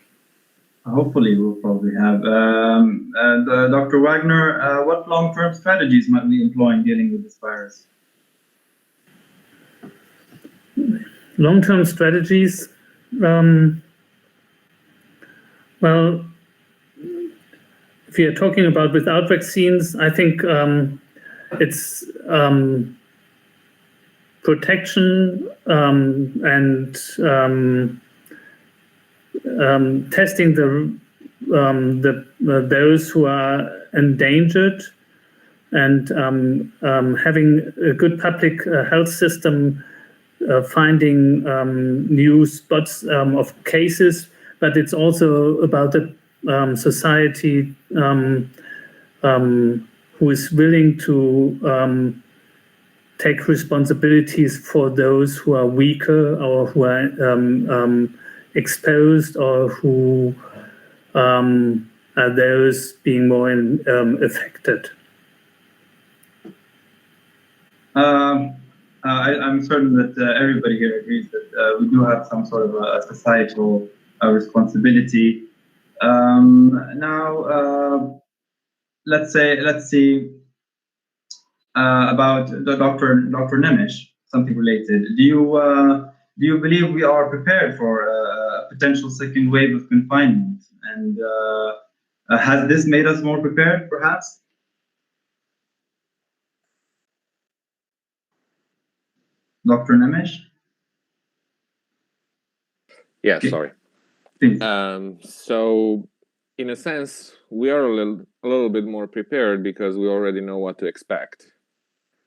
Hopefully, we'll probably have. Dr. Wagner, what long-term strategies might we employ in dealing with this virus? Long-term strategies. Well, if you're talking about without vaccines, I think it's protection and testing those who are endangered, and having a good public health system, finding new spots of cases, but it's also about the society who is willing to take responsibilities for those who are weaker or who are exposed, or who are those being more affected. I'm certain that everybody here agrees that we do have some sort of a societal responsibility. Now, let's see about the Dr. Nemes, something related. Do you believe we are prepared for a potential second wave of confinement? And has this made us more prepared, perhaps? Dr. Nemes? Yeah, Okay. sorry. Please. So, in a sense, we are a little bit more prepared because we already know what to expect.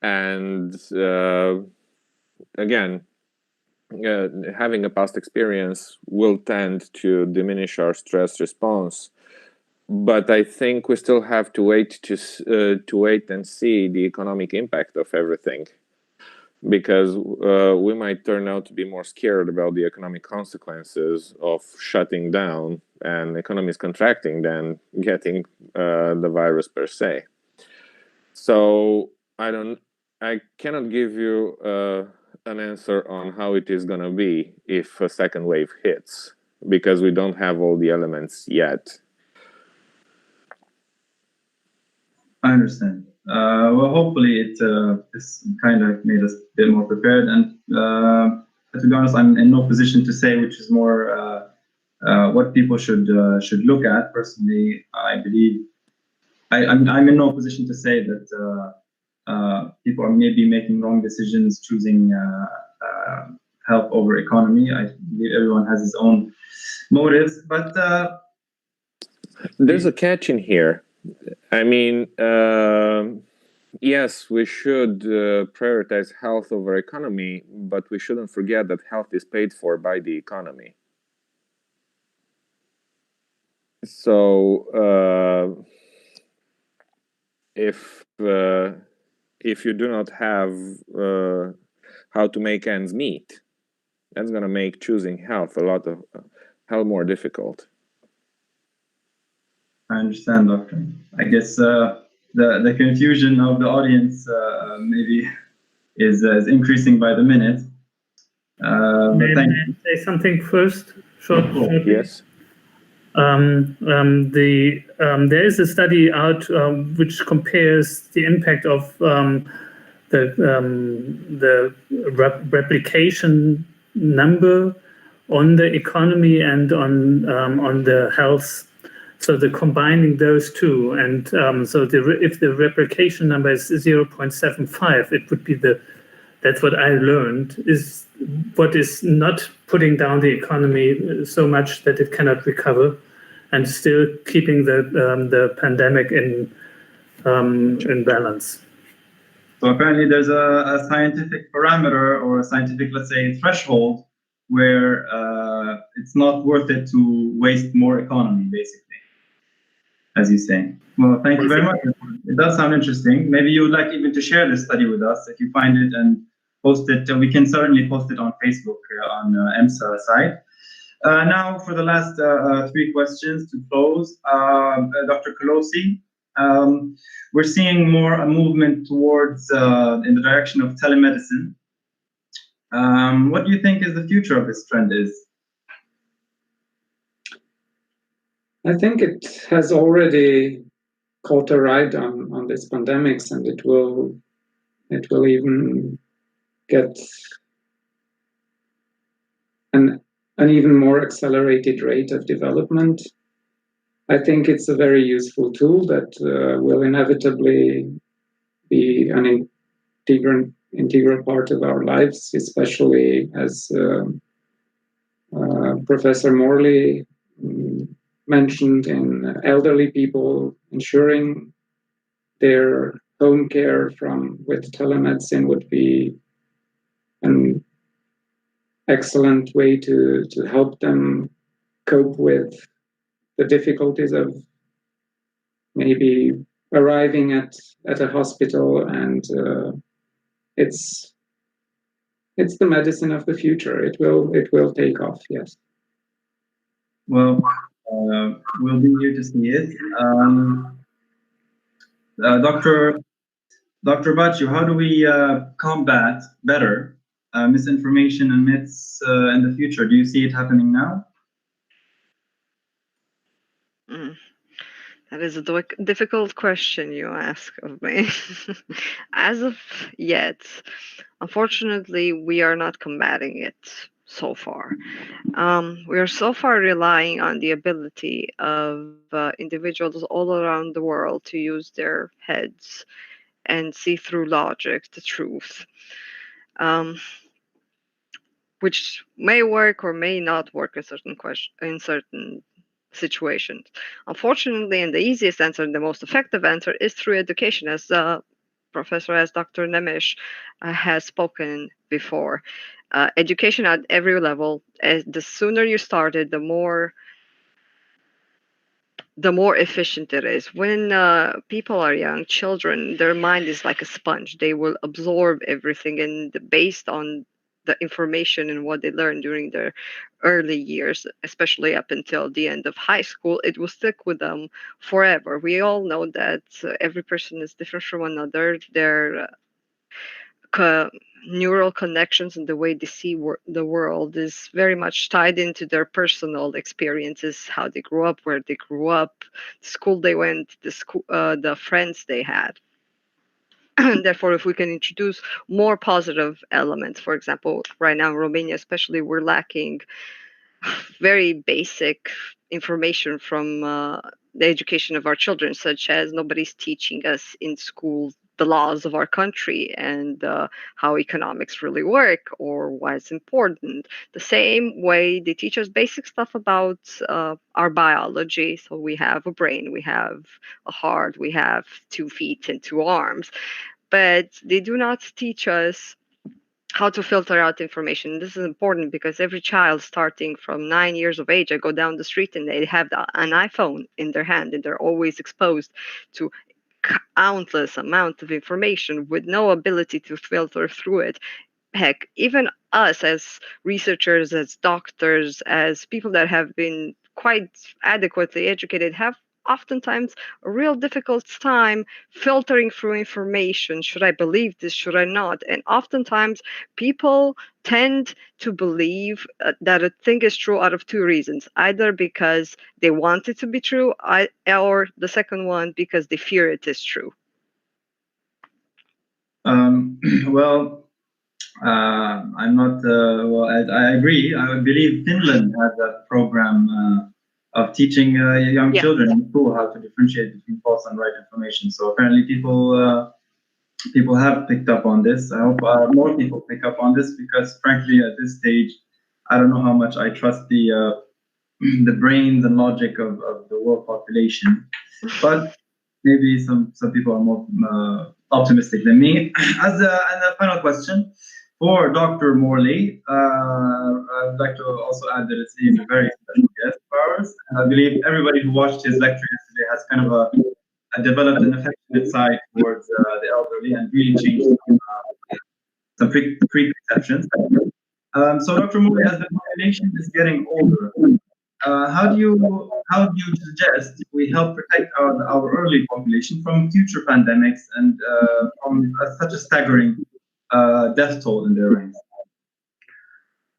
And again, having a past experience will tend to diminish our stress response. But I think we still have to wait and see the economic impact of everything, because we might turn out to be more scared about the economic consequences of shutting down and economies contracting than getting the virus per se. So I I cannot give you an answer on how it is going to be if a second wave hits, because we don't have all the elements yet. I understand. Well, hopefully this kind of made us a bit more prepared. And to be honest, I'm in no position to say which is more what people should look at. Personally, I believe I'm in no position to say that people are maybe making wrong decisions choosing health over economy. I believe everyone has his own motives, but there's a catch in here. I mean, yes, we should prioritize health over economy, but we shouldn't forget that health is paid for by the economy. So if you do not have how to make ends meet, that's going to make choosing health a lot of hell more difficult. I understand, Doctor. I guess the confusion of the audience maybe is increasing by the minute. May I say something first? Shortly? Yes. There is a study out which compares the impact of the replication number on the economy and on the health. So the combining those two, and if the replication number is 0.75, it would be that's what I learned, is what is not putting down the economy so much that it cannot recover, and still keeping the pandemic in balance. So apparently there's a scientific parameter or a scientific, let's say, threshold where it's not worth it to waste more economy, basically, as you say. Well, thank you very much. It does sound interesting. Maybe you would like even to share this study with us if you find it and post it. We can certainly post it on Facebook on EMSA site. Now for the last 3 questions to close. Dr. Kolosi, we're seeing more a movement towards in the direction of telemedicine. What do you think is the future of this trend is? I think it has already caught a ride on this pandemics, and it will even get an even more accelerated rate of development. I think it's a very useful tool that will inevitably be an integral part of our lives, especially as Professor Morley mentioned, in elderly people. Ensuring their home care with telemedicine would be an excellent way to help them cope with the difficulties of maybe arriving at a hospital, and it's the medicine of the future. It will take off, yes. Well, we'll be here to see it. Dr. Baciu, how do we combat better misinformation and myths in the future? Do you see it happening now? That is a difficult question you ask of me. As of yet, unfortunately, we are not combating it so far. We are so far relying on the ability of individuals all around the world to use their heads and see through logic the truth, which may work or may not work in certain situations. Unfortunately, and the easiest answer and the most effective answer is through education, as Dr. Nemes has spoken before. Education at every level. The sooner you started, the more efficient it is. When people are young, children, their mind is like a sponge. They will absorb everything, and based on the information and what they learn during their early years, especially up until the end of high school, it will stick with them forever. We all know that every person is different from another. neural connections and the way they see the world is very much tied into their personal experiences, how they grew up, where they grew up, the school they went, the friends they had. Therefore, if we can introduce more positive elements, for example, right now in Romania especially, we're lacking very basic information from the education of our children, such as nobody's teaching us in school the laws of our country and how economics really work or why it's important. The same way they teach us basic stuff about our biology. So we have a brain, we have a heart, we have 2 feet and 2 arms, but they do not teach us how to filter out information. This is important because every child starting from 9 years of age, I go down the street and they have an iPhone in their hand and they're always exposed to countless amount of information with no ability to filter through it. Heck, even us as researchers, as doctors, as people that have been quite adequately educated have oftentimes a real difficult time filtering through information. Should I believe this? Should I not? And oftentimes people tend to believe that a thing is true out of 2 reasons, either because they want it to be true, or the second one, because they fear it is true. Well, I'm not, well, I agree. I believe Finland has a program of teaching young children in school how to differentiate between false and right information. So apparently people have picked up on this. I hope more people pick up on this because frankly, at this stage, I don't know how much I trust the brains and logic of the world population, but maybe some people are more optimistic than me. And a final question for Dr. Morley, I'd like to also add that he's a very special guest of ours. And I believe everybody who watched his lecture yesterday has kind of developed an affectionate side towards the elderly and really changed some preconceptions. So Dr. Morley, as the population is getting older, how do you suggest we help protect our early population from future pandemics and from such a staggering death toll in their ranks?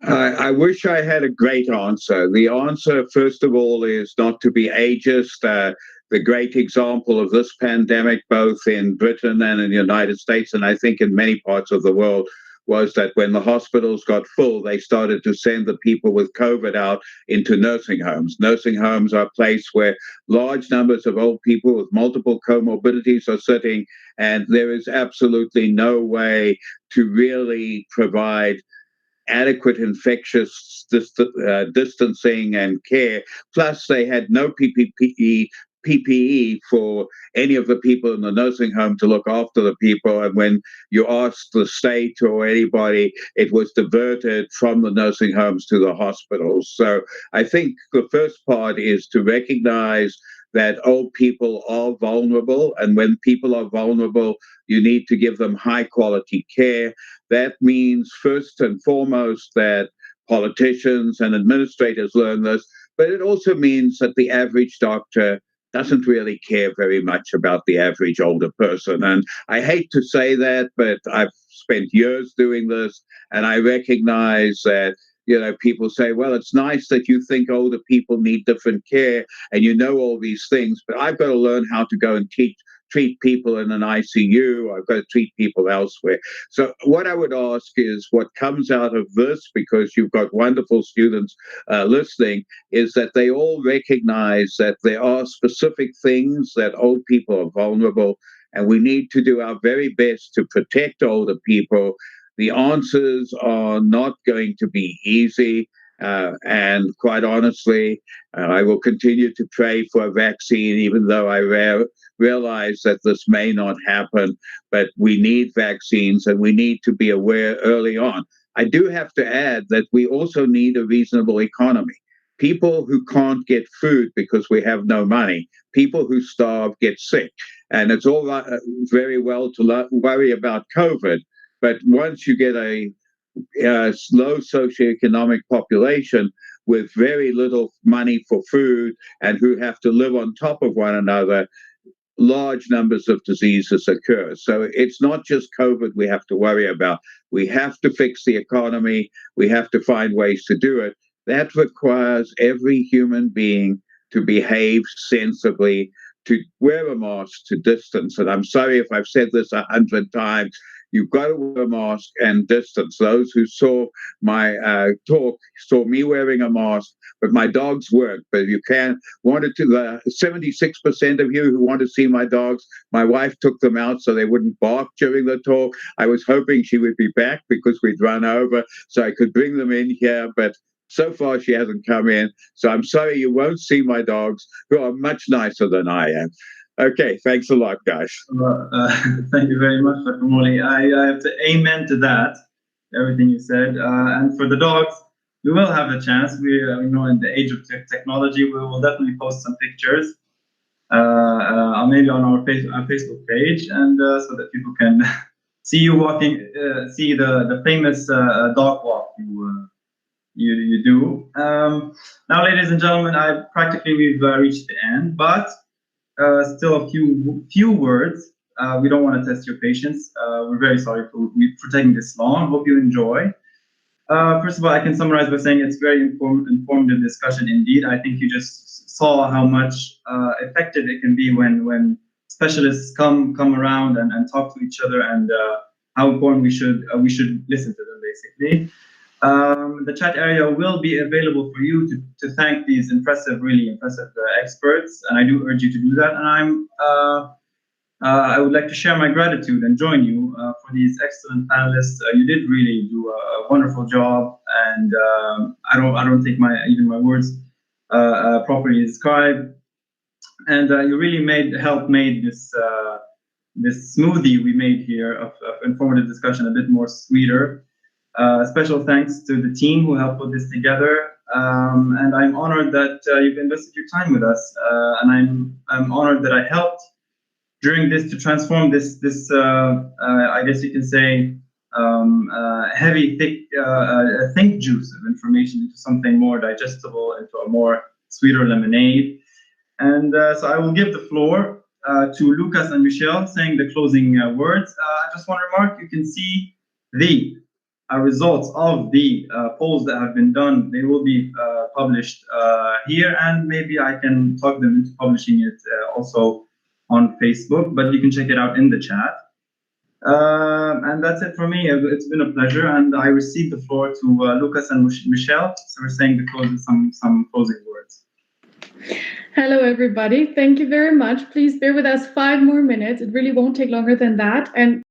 I wish I had a great answer. The answer, first of all, is not to be ageist. The great example of this pandemic, both in Britain and in the United States, and I think in many parts of the world, was that when the hospitals got full, they started to send the people with COVID out into nursing homes. Nursing homes are a place where large numbers of old people with multiple comorbidities are sitting, and there is absolutely no way to really provide adequate infectious distancing and care. Plus, they had no PPE for any of the people in the nursing home to look after the people. And when you asked the state or anybody, it was diverted from the nursing homes to the hospitals. So I think the first part is to recognize that old people are vulnerable. And when people are vulnerable, you need to give them high quality care. That means first and foremost that politicians and administrators learn this, but it also means that the average doctor doesn't really care very much about the average older person. And I hate to say that, but I've spent years doing this, and I recognize that, you know, people say, well, it's nice that you think older people need different care and you know all these things, but I've got to learn how to go and treat people in an ICU. I've got to treat people elsewhere. So what I would ask is what comes out of this, because you've got wonderful students listening, is that they all recognize that there are specific things that old people are vulnerable, and we need to do our very best to protect older people. The answers are not going to be easy. And quite honestly, I will continue to pray for a vaccine, even though I realize that this may not happen. But we need vaccines, and we need to be aware early on. I do have to add that we also need a reasonable economy. People who can't get food because we have no money, people who starve get sick. And it's all very well to worry about COVID, but once you get a low socioeconomic population with very little money for food and who have to live on top of one another, large numbers of diseases occur. So it's not just COVID we have to worry about. We have to fix the economy. We have to find ways to do it. That requires every human being to behave sensibly, to wear a mask, to distance. And I'm sorry if I've said this 100 times. You've got to wear a mask and distance. Those who saw my talk saw me wearing a mask, but my dogs weren't. But you wanted to, 76% of you who want to see my dogs, my wife took them out so they wouldn't bark during the talk. I was hoping she would be back because we'd run over so I could bring them in here, but so far she hasn't come in. So I'm sorry you won't see my dogs, who are much nicer than I am. Okay, thanks a lot, guys. Thank you very much, Dr. Molly. I have to amen to that, everything you said. And for the dogs, we will have a chance. We know in the age of technology, we will definitely post some pictures, maybe on our Facebook page, and so that people can see you walking, see the famous dog walk you do. Now, ladies and gentlemen, we've reached the end, but still a few words. We don't want to test your patience. We're very sorry for taking this long. Hope you enjoy. First of all, I can summarize by saying it's very informative discussion indeed. I think you just saw how much effective it can be when specialists come around and talk to each other, and how important we should listen to them, basically. The chat area will be available for you to thank these really impressive experts, and I do urge you to do that. And I would like to share my gratitude and join you for these excellent panelists. You did really do a wonderful job, and I don't think even my words properly describe. And you really helped made this smoothie we made here of informative discussion a bit more sweeter. Special thanks to the team who helped put this together, and I'm honored that you've invested your time with us, and I'm honored that I helped during this to transform this I guess you can say heavy, thick think juice of information into something more digestible, into a more sweeter lemonade. And so I will give the floor to Lucas and Michelle saying the closing words. I just want to remark, you can see the results of the polls that have been done. They will be published here, and maybe I can talk them into publishing it also on Facebook, but you can check it out in the chat. And that's it for me. It's been a pleasure, and I receive the floor to Lucas and Michelle. So we're saying some closing words. Hello, everybody. Thank you very much. Please bear with us 5 more minutes. It really won't take longer than that. And